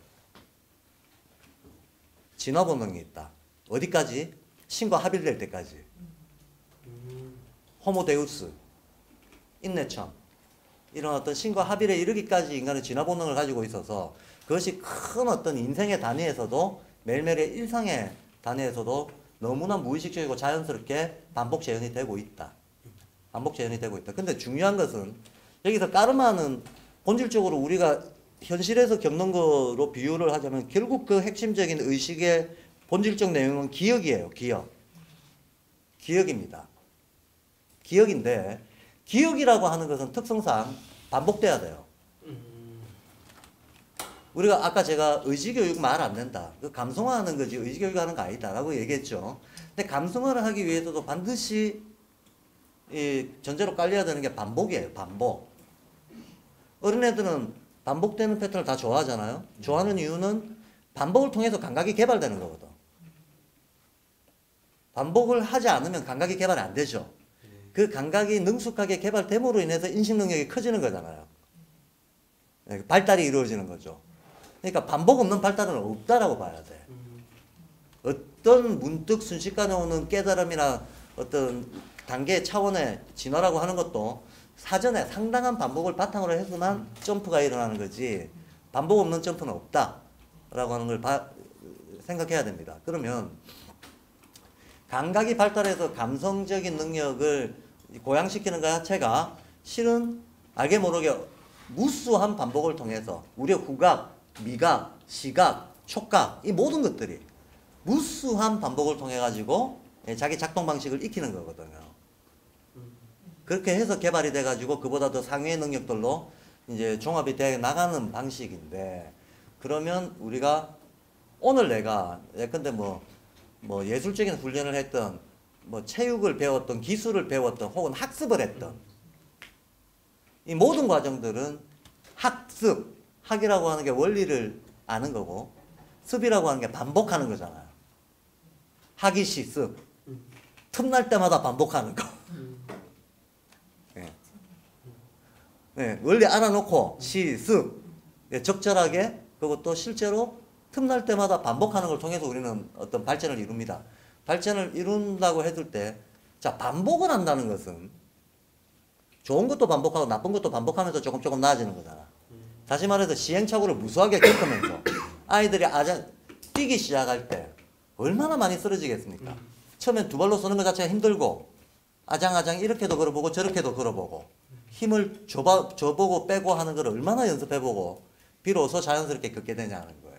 [SPEAKER 1] 진화 본능이 있다. 어디까지? 신과 합일될 때까지. 호모데우스, 인내천, 이런 어떤 신과 합일에 이르기까지 인간은 진화 본능을 가지고 있어서 그것이 큰 어떤 인생의 단위에서도 매일매일의 일상의 단위에서도 너무나 무의식적이고 자연스럽게 반복 재현이 되고 있다. 반복 재현이 되고 있다. 근데 중요한 것은 여기서 까르마는 본질적으로 우리가 현실에서 겪는 거로 비유를 하자면 결국 그 핵심적인 의식의 본질적 내용은 기억이에요. 기억입니다. 기억인데 기억이라고 하는 것은 특성상 반복돼야 돼요. 우리가 아까 제가 의지교육 말 안 된다. 그 감성화하는 거지 의지교육하는 거 아니다라고 얘기했죠. 근데 감성화를 하기 위해서도 반드시 이 전제로 깔려야 되는 게 반복이에요. 반복. 어린애들은 반복되는 패턴을 다 좋아하잖아요. 좋아하는 이유는 반복을 통해서 감각이 개발되는 거거든. 반복을 하지 않으면 감각이 개발이 안 되죠. 그 감각이 능숙하게 개발됨으로 인해서 인식 능력이 커지는 거잖아요. 발달이 이루어지는 거죠. 그러니까 반복 없는 발달은 없다라고 봐야 돼. 어떤 문득 순식간에 오는 깨달음이나 어떤 단계 차원의 진화라고 하는 것도 사전에 상당한 반복을 바탕으로 해서만 점프가 일어나는 거지 반복 없는 점프는 없다라고 하는 걸 생각해야 됩니다. 그러면 감각이 발달해서 감성적인 능력을 고양시키는 것 자체가 실은 알게 모르게 무수한 반복을 통해서 우리의 후각, 미각, 시각, 촉각 이 모든 것들이 무수한 반복을 통해 가지고 자기 작동 방식을 익히는 거거든요. 그렇게 해서 개발이 돼 가지고 그보다 더 상위의 능력들로 이제 종합이 돼 나가는 방식인데 그러면 우리가 오늘 내가 예컨대 뭐 예술적인 훈련을 했던 뭐 체육을 배웠던 기술을 배웠던 혹은 학습을 했던 이 모든 과정들은 학이라고 하는 게 원리를 아는 거고 습이라고 하는 게 반복하는 거잖아요. 학이시 습. 틈날 때마다 반복하는 거. 네. 네, 원리 알아놓고 시, 습. 네, 적절하게 그것도 실제로 틈날 때마다 반복하는 걸 통해서 우리는 어떤 발전을 이룹니다. 발전을 이룬다고 했을 때 자, 반복을 한다는 것은 좋은 것도 반복하고 나쁜 것도 반복하면서 조금 나아지는 거잖아. 다시 말해서 시행착오를 무수하게 겪으면서 아이들이 뛰기 시작할 때 얼마나 많이 쓰러지겠습니까? 처음엔 두 발로 서는 것 자체가 힘들고 아장아장 이렇게도 걸어보고 저렇게도 걸어보고 힘을 줘보고 빼고 하는 걸 얼마나 연습해보고 비로소 자연스럽게 걷게 되냐는 거예요.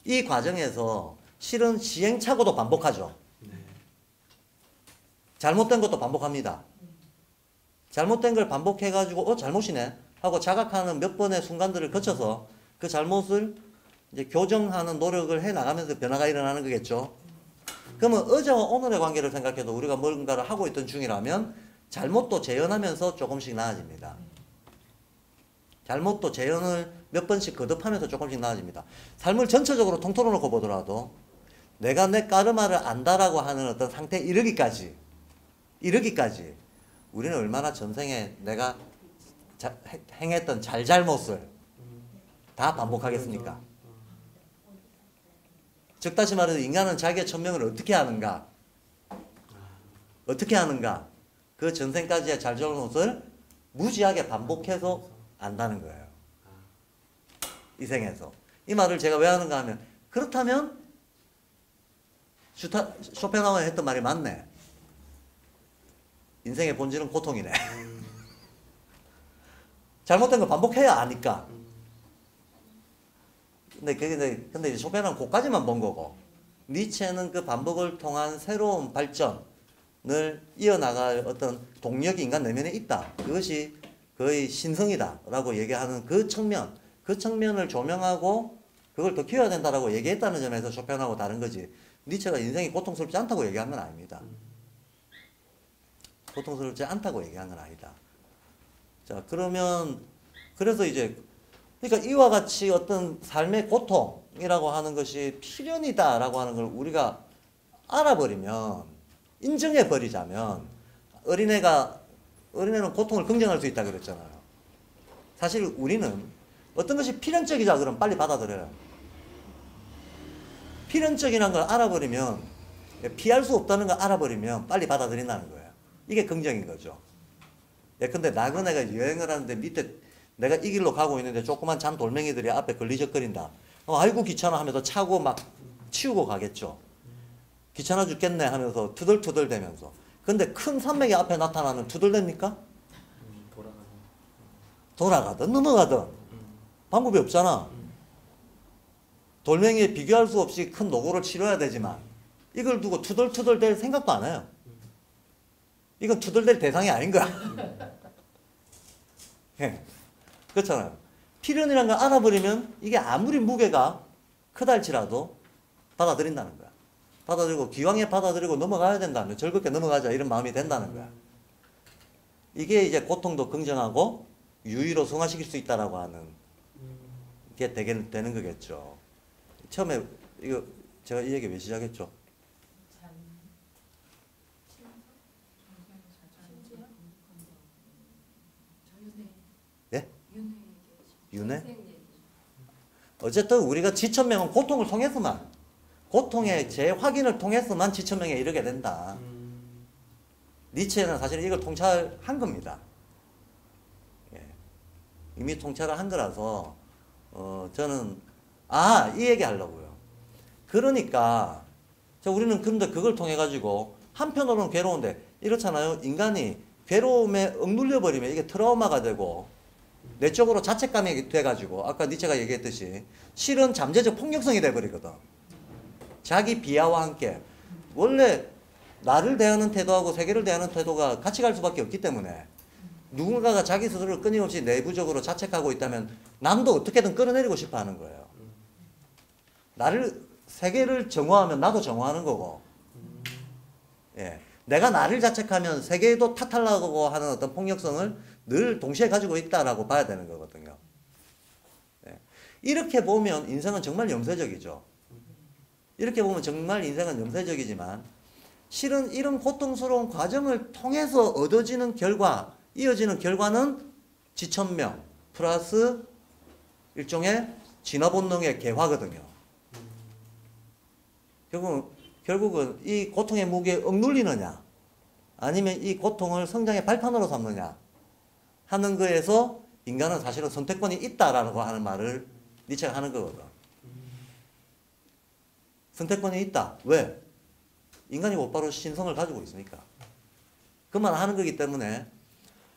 [SPEAKER 1] 이 과정에서 실은 시행착오도 반복하죠. 잘못된 것도 반복합니다. 잘못된 걸 반복해가지고 잘못이네 하고 자각하는 몇 번의 순간들을 거쳐서 그 잘못을 이제 교정하는 노력을 해 나가면서 변화가 일어나는 거겠죠. 그러면 어제와 오늘의 관계를 생각해도 우리가 뭔가를 하고 있던 중이라면 잘못도 재현하면서 조금씩 나아집니다. 잘못도 재현을 몇 번씩 거듭하면서 조금씩 나아집니다. 삶을 전체적으로 통틀어 놓고 보더라도 내가 내 까르마를 안다라고 하는 어떤 상태에 이르기까지 우리는 얼마나 전생에 내가 행했던 잘못을 다 반복하겠습니까? 즉 다시 말해서 인간은 자기의 천명을 어떻게 하는가? 그 전생까지의 잘못을 무지하게 반복해서 안다는 거예요. 이 생에서. 이 말을 제가 왜 하는가 하면 그렇다면 쇼펜하우어가 했던 말이 맞네. 인생의 본질은 고통이네. 잘못된 걸 반복해야 아니까. 근데 이제 쇼펜하우어는 그까지만 본 거고 니체는 그 반복을 통한 새로운 발전을 이어나갈 어떤 동력이 인간 내면에 있다. 그것이 거의 신성이다라고 얘기하는 그 측면을 조명하고 그걸 더 키워야 된다라고 얘기했다는 점에서 쇼펜하우어하고 다른 거지. 니체가 인생이 고통스럽지 않다고 얘기한 건 아닙니다. 고통스럽지 않다고 얘기한 건 아니다. 자, 그래서 이제, 그러니까 이와 같이 어떤 삶의 고통이라고 하는 것이 필연이다라고 하는 걸 우리가 알아버리면, 인정해버리자면, 어린애는 고통을 긍정할 수 있다 그랬잖아요. 사실 우리는 어떤 것이 필연적이자 그러면 빨리 받아들여요. 필연적이라는 걸 알아버리면, 피할 수 없다는 걸 알아버리면 빨리 받아들인다는 거예요. 이게 긍정인 거죠. 근데 나그네가 여행을 하는데 밑에 내가 이 길로 가고 있는데 조그만 잔 돌멩이들이 앞에 걸리적거린다. 아이고 귀찮아 하면서 차고 막 치우고 가겠죠. 귀찮아 죽겠네 하면서 투덜투덜 대면서. 근데 큰 산맥이 앞에 나타나면 투덜댑니까? 돌아가든 넘어가든 방법이 없잖아. 돌멩이에 비교할 수 없이 큰 노고를 치러야 되지만 이걸 두고 투덜투덜 댈 생각도 안 해요. 이건 투덜댈 대상이 아닌 거야. 예. 그렇잖아요. 필연이라는 걸 알아버리면 이게 아무리 무게가 크다 할지라도 받아들인다는 거야. 받아들이고 기왕에 받아들이고 넘어가야 된다면 즐겁게 넘어가자 이런 마음이 된다는 거야. 이게 이제 고통도 긍정하고 유의로 승화시킬 수 있다라고 하는 게 되는 거겠죠. 처음에 이거 제가 이 얘기 왜 시작했죠? 예? 윤회? 어쨌든 우리가 지천명은 고통을 통해서만 고통의 재확인을 통해서만 지천명에 이르게 된다. 니체는 사실 이걸 통찰한 겁니다. 예. 이미 통찰을 한 거라서 저는 이 얘기 하려고요. 그러니까 우리는 근데 그걸 통해 가지고 한편으로는 괴로운데 이렇잖아요. 인간이 괴로움에 억눌려 버리면 이게 트라우마가 되고 내적으로 자책감이 돼 가지고 아까 니체가 얘기했듯이 실은 잠재적 폭력성이 돼 버리거든. 자기 비하와 함께 원래 나를 대하는 태도하고 세계를 대하는 태도가 같이 갈 수밖에 없기 때문에 누군가가 자기 스스로를 끊임없이 내부적으로 자책하고 있다면 남도 어떻게든 끌어내리고 싶어 하는 거예요. 세계를 정화하면 나도 정화하는 거고, 예. 내가 나를 자책하면 세계도 탓하려고 하는 어떤 폭력성을 늘 동시에 가지고 있다라고 봐야 되는 거거든요. 예. 이렇게 보면 인생은 정말 염세적이죠. 이렇게 보면 정말 인생은 염세적이지만 실은 이런 고통스러운 과정을 통해서 얻어지는 결과, 이어지는 결과는 지천명 플러스 일종의 진화본능의 개화거든요. 결국은 이 고통의 무게에 억눌리느냐 아니면 이 고통을 성장의 발판으로 삼느냐 하는 거에서 인간은 사실은 선택권이 있다라고 하는 말을 니체가 하는 거거든. 선택권이 있다. 왜? 인간이 곧바로 신성을 가지고 있으니까. 그 말 하는 거기 때문에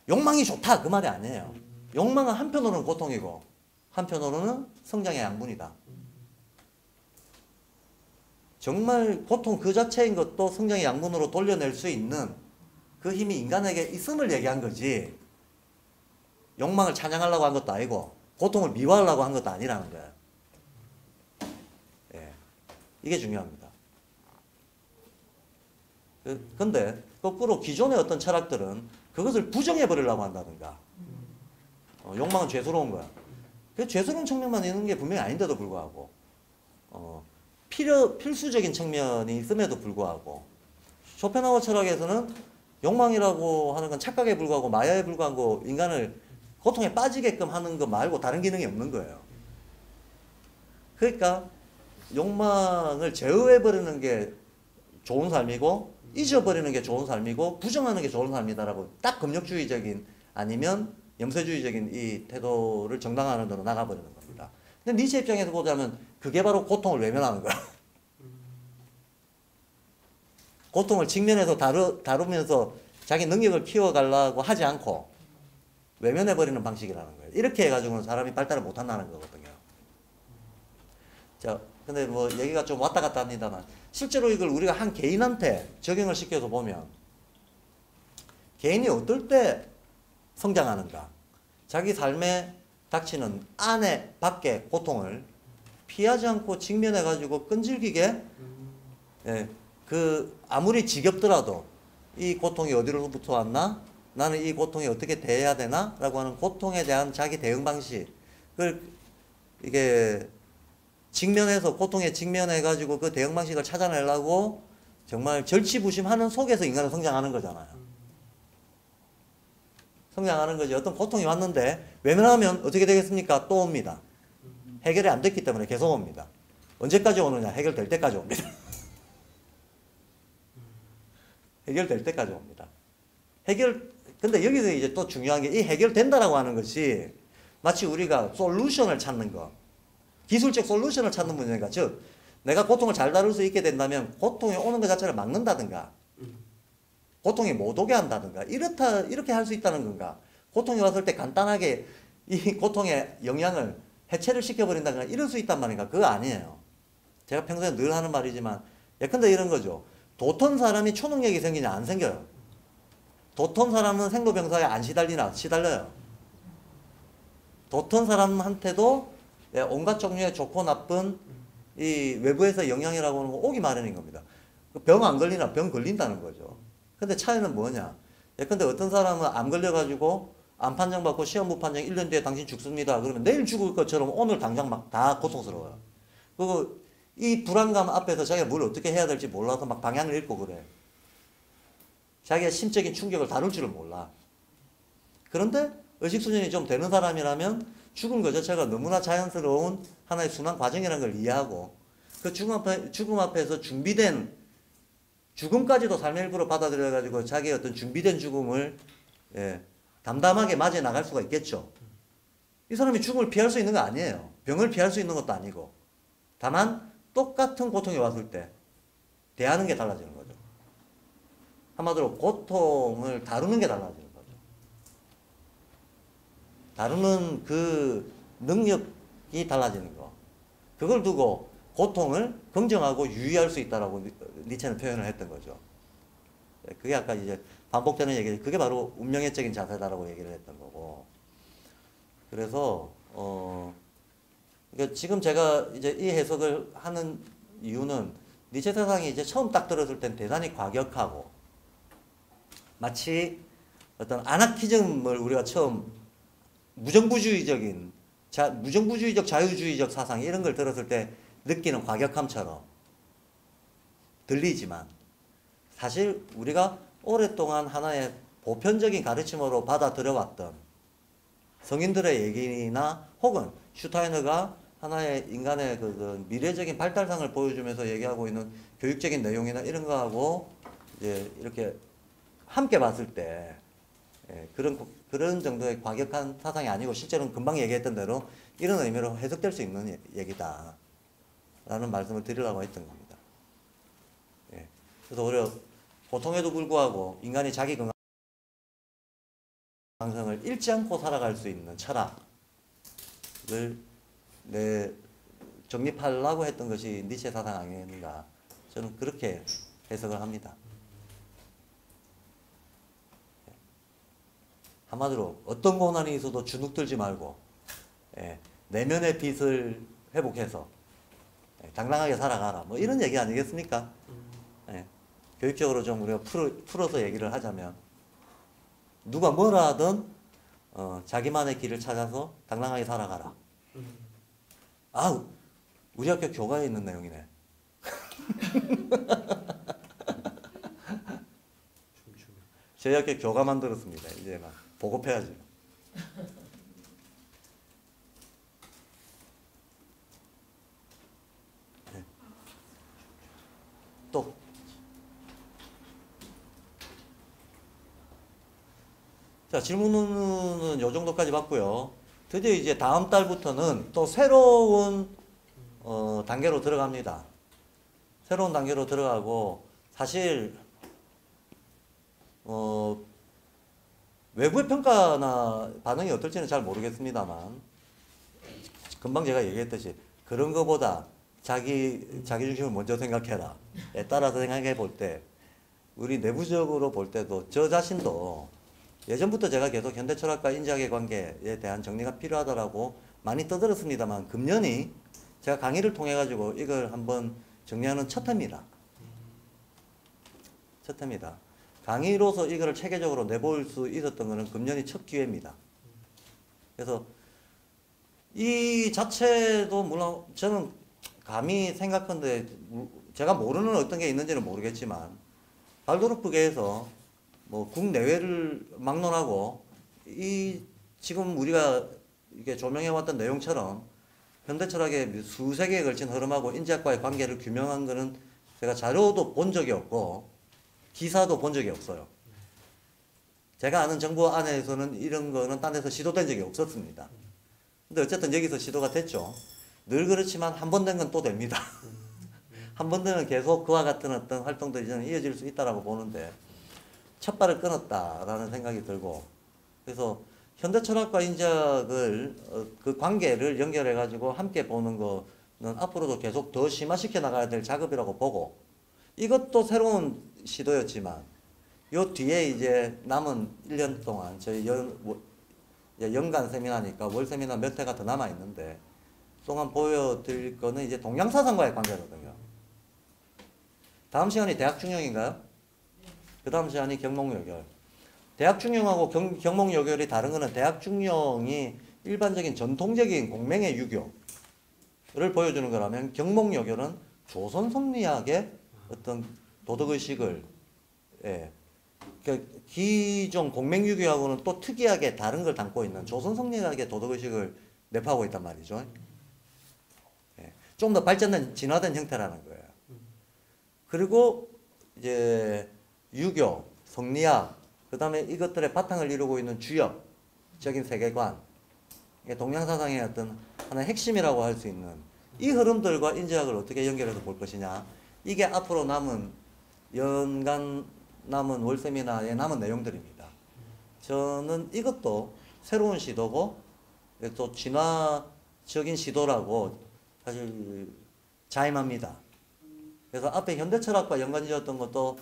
[SPEAKER 1] 욕망이 좋다 그 말이 아니에요. 욕망은 한편으로는 고통이고 한편으로는 성장의 양분이다. 정말 고통 그 자체인 것도 성장의 양분으로 돌려낼 수 있는 그 힘이 인간에게 있음을 얘기한 거지 욕망을 찬양하려고 한 것도 아니고 고통을 미워하려고 한 것도 아니라는 거야. 예. 이게 중요합니다. 근데 거꾸로 기존의 어떤 철학들은 그것을 부정해버리려고 한다든가 욕망은 죄스러운 거야. 그 죄스러운 측면만 있는 게 분명히 아닌데도 불구하고 필수적인 측면이 있음에도 불구하고 쇼펜하우어 철학에서는 욕망이라고 하는 건 착각에 불과하고 마야에 불과한 거 인간을 고통에 빠지게끔 하는 거 말고 다른 기능이 없는 거예요. 그러니까 욕망을 제어해버리는 게 좋은 삶이고 잊어버리는 게 좋은 삶이고 부정하는 게 좋은 삶이다라고 딱 금욕주의적인 아니면 염세주의적인 이 태도를 정당화하는 데로 나가버리는 겁니다. 근데 니체 입장에서 보자면 그게 바로 고통을 외면하는 거야. 고통을 직면해서 다루면서 자기 능력을 키워가려고 하지 않고 외면해버리는 방식이라는 거예요. 이렇게 해가지고는 사람이 발달을 못한다는 거거든요. 자, 근데 뭐 얘기가 좀 왔다 갔다 합니다만 실제로 이걸 우리가 한 개인한테 적용을 시켜서 보면 개인이 어떨 때 성장하는가? 자기 삶에 닥치는 안에 밖의 고통을 피하지 않고 직면해가지고 끈질기게 아무리 지겹더라도 이 고통이 어디로부터 왔나? 나는 이 고통이 어떻게 대해야 되나? 라고 하는 고통에 대한 자기 대응 방식을 이게 직면해서 고통에 직면해가지고 그 대응 방식을 찾아내려고 정말 절치부심하는 속에서 인간은 성장하는 거잖아요. 성장하는 거지. 어떤 고통이 왔는데 외면하면 어떻게 되겠습니까? 또 옵니다. 해결이 안 됐기 때문에 계속 옵니다. 언제까지 오느냐? 해결될 때까지 옵니다. 해결될 때까지 옵니다. 근데 여기서 이제 또 중요한 게 이 해결된다라고 하는 것이 마치 우리가 솔루션을 찾는 거, 기술적 솔루션을 찾는 문제니까, 즉, 내가 고통을 잘 다룰 수 있게 된다면 고통이 오는 것 자체를 막는다든가, 고통이 못 오게 한다든가, 이렇게 할 수 있다는 건가? 고통이 왔을 때 간단하게 이 고통의 영향을 해체를 시켜버린다거나 이럴 수 있단 말인가? 그거 아니에요. 제가 평소에 늘 하는 말이지만 예컨대 이런 거죠. 도톤 사람이 초능력이 생기냐? 안 생겨요. 도톤 사람은 생로병사에 안 시달리나? 시달려요. 도톤 사람한테도 온갖 종류의 좋고 나쁜 이 외부에서 영향이라고 하는 거 오기 마련인 겁니다. 병 안 걸리나? 병 걸린다는 거죠. 근데 차이는 뭐냐? 예컨대 어떤 사람은 암 걸려가지고 암 판정받고 시험 부 판정 1년 뒤에 당신 죽습니다. 그러면 내일 죽을 것처럼 오늘 당장 막 다 고통스러워요. 그리고 이 불안감 앞에서 자기가 뭘 어떻게 해야 될지 몰라서 막 방향을 잃고 그래. 자기가 심적인 충격을 다룰 줄을 몰라. 그런데 의식수준이 좀 되는 사람이라면 죽음 그 자체가 너무나 자연스러운 하나의 순환 과정이라는 걸 이해하고 그 죽음 앞에서 준비된 죽음까지도 삶의 일부로 받아들여가지고 자기의 어떤 준비된 죽음을 담담하게 맞이해 나갈 수가 있겠죠. 이 사람이 죽음을 피할 수 있는 거 아니에요. 병을 피할 수 있는 것도 아니고. 다만 똑같은 고통이 왔을 때 대하는 게 달라지는 거죠. 한마디로 고통을 다루는 게 달라지는 거죠. 다루는 그 능력이 달라지는 거. 그걸 두고 고통을 긍정하고 유의할 수 있다라고 니체는 표현을 했던 거죠. 그게 아까 이제 반복되는 얘기, 그게 바로 운명의적인 자세다라고 얘기를 했던 거고. 그래서 그러니까 지금 제가 이제 이 해석을 하는 이유는 니체 세상이 이제 처음 딱 들었을 땐 대단히 과격하고 마치 어떤 아나키즘을 우리가 처음 무정부주의적 자유주의적 사상 이런 걸 들었을 때 느끼는 과격함처럼 들리지만 사실 우리가 오랫동안 하나의 보편적인 가르침으로 받아들여왔던 성인들의 얘기나 혹은 슈타이너가 하나의 인간의 그 미래적인 발달상을 보여주면서 얘기하고 있는 교육적인 내용이나 이런 거하고 이제 이렇게 함께 봤을 때 그런 정도의 과격한 사상이 아니고 실제로는 금방 얘기했던 대로 이런 의미로 해석될 수 있는 얘기다 라는 말씀을 드리려고 했던 겁니다. 그래서 오히려 고통에도 불구하고 인간이 자기 건강성을 잃지 않고 살아갈 수 있는 철학을 정립하려고 했던 것이 니체 사상 아닌가, 저는 그렇게 해석을 합니다. 한마디로 어떤 고난이 있어도 주눅들지 말고 내면의 빛을 회복해서 당당하게 살아가라, 뭐 이런 얘기 아니겠습니까? 교육적으로 좀 우리가 풀어서 얘기를 하자면 누가 뭐라 하든 자기만의 길을 찾아서 당당하게 살아가라. 아, 우리 학교 교과에 있는 내용이네. 저희 학교 교과 만들었습니다. 이제 막 보급해야죠. 또 자, 질문은 요 정도까지 받고요. 드디어 이제 다음 달부터는 또 새로운 단계로 들어갑니다. 새로운 단계로 들어가고 사실 외부의 평가나 반응이 어떨지는 잘 모르겠습니다만 금방 제가 얘기했듯이 그런 거보다 자기 중심을 먼저 생각해라. 따라서 생각해 볼 때 우리 내부적으로 볼 때도 저 자신도 예전부터 제가 계속 현대철학과 인지학의 관계에 대한 정리가 필요하다라고 많이 떠들었습니다만 금년이 제가 강의를 통해 가지고 이걸 한번 정리하는 첫 해입니다. 첫 해입니다. 강의로서 이거를 체계적으로 내볼 수 있었던 것은 금년이 첫 기회입니다. 그래서 이 자체도 물론 저는 감히 생각한데 제가 모르는 어떤 게 있는지는 모르겠지만 발도르프계에서 뭐 국내외를 막론하고 이 지금 우리가 이게 조명해왔던 내용처럼 현대철학의 수세 기에 걸친 흐름하고 인지학과의 관계를 규명한 거는 제가 자료도 본 적이 없고 기사도 본 적이 없어요. 제가 아는 정보 안에서는 이런 거는 딴 데서 시도된 적이 없었습니다. 근데 어쨌든 여기서 시도가 됐죠. 늘 그렇지만 한 번 된 건 또 됩니다. 한 번 되면 계속 그와 같은 어떤 활동들이 저는 이어질 수 있다라고 보는데 첫 발을 끊었다라는 생각이 들고 그래서 현대철학과 인자학을 그 관계를 연결해 가지고 함께 보는 거는 앞으로도 계속 더 심화시켜 나가야 될 작업이라고 보고, 이것도 새로운 시도였지만 요 뒤에 이제 남은 1년 동안 저희 연간 세미나니까 월 세미나 몇 회가 더 남아 있는데 동안 보여드릴 거는 이제 동양사상과의 관계거든요. 다음 시간이 대학 중용인가요? 그 다음 시간이 경목여결. 대학 중용하고 경목여결이 다른 거는 대학 중용이 일반적인 전통적인 공맹의 유교를 보여주는 거라면 경목여결은 조선 섭리학의 어떤 도덕의식을, 예, 그 기존 공맹유교하고는 또 특이하게 다른 걸 담고 있는 조선 섭리학의 도덕의식을 내포하고 있단 말이죠. 예, 좀 더 발전된 진화된 형태라는 거예요. 그리고 이제 유교, 성리학, 그 다음에 이것들의 바탕을 이루고 있는 주역적인 세계관, 이게 동양사상의 어떤 하나의 핵심이라고 할 수 있는 이 흐름들과 인지학을 어떻게 연결해서 볼 것이냐, 이게 앞으로 남은 연간 남은 월 세미나의 남은 내용들입니다. 저는 이것도 새로운 시도고 또 진화적인 시도라고 사실 자임합니다. 그래서 앞에 현대철학과 연관지었던 것도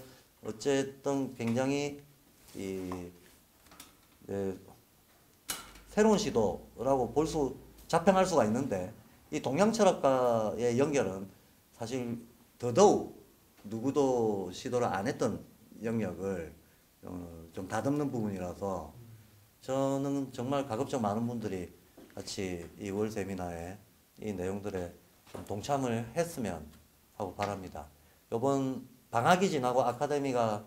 [SPEAKER 1] 어쨌든 굉장히 새로운 시도라고 자평할 수가 있는데, 이 동양철학과의 연결은 사실 더더욱 누구도 시도를 안 했던 영역을 좀 다듬는 부분이라서 저는 정말 가급적 많은 분들이 같이 이 월 세미나에 이 내용들에 좀 동참을 했으면 하고 바랍니다. 이번 방학이 지나고 아카데미가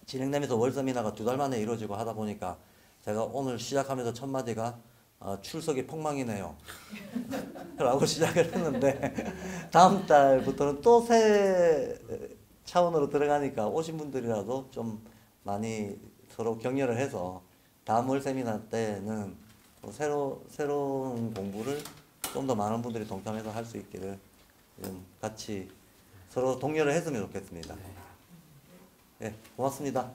[SPEAKER 1] 진행되면서 월 세미나가 2달 만에 이루어지고 하다 보니까 제가 오늘 시작하면서 첫 마디가 출석이 폭망이네요 라고 시작을 했는데, 다음 달부터는 또 새 차원으로 들어가니까 오신 분들이라도 좀 많이 서로 격려를 해서 다음 월 세미나 때는 새로운 공부를 좀 더 많은 분들이 동참해서 할 수 있기를 좀 같이 서로 독려를 했으면 좋겠습니다. 네, 고맙습니다.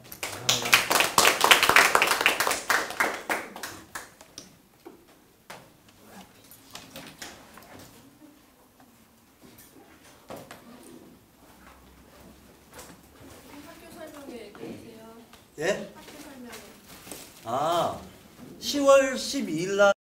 [SPEAKER 3] 학교 설명회 얘기해주세요.
[SPEAKER 1] 예?
[SPEAKER 3] 학교 설명회.
[SPEAKER 1] 10월 12일 날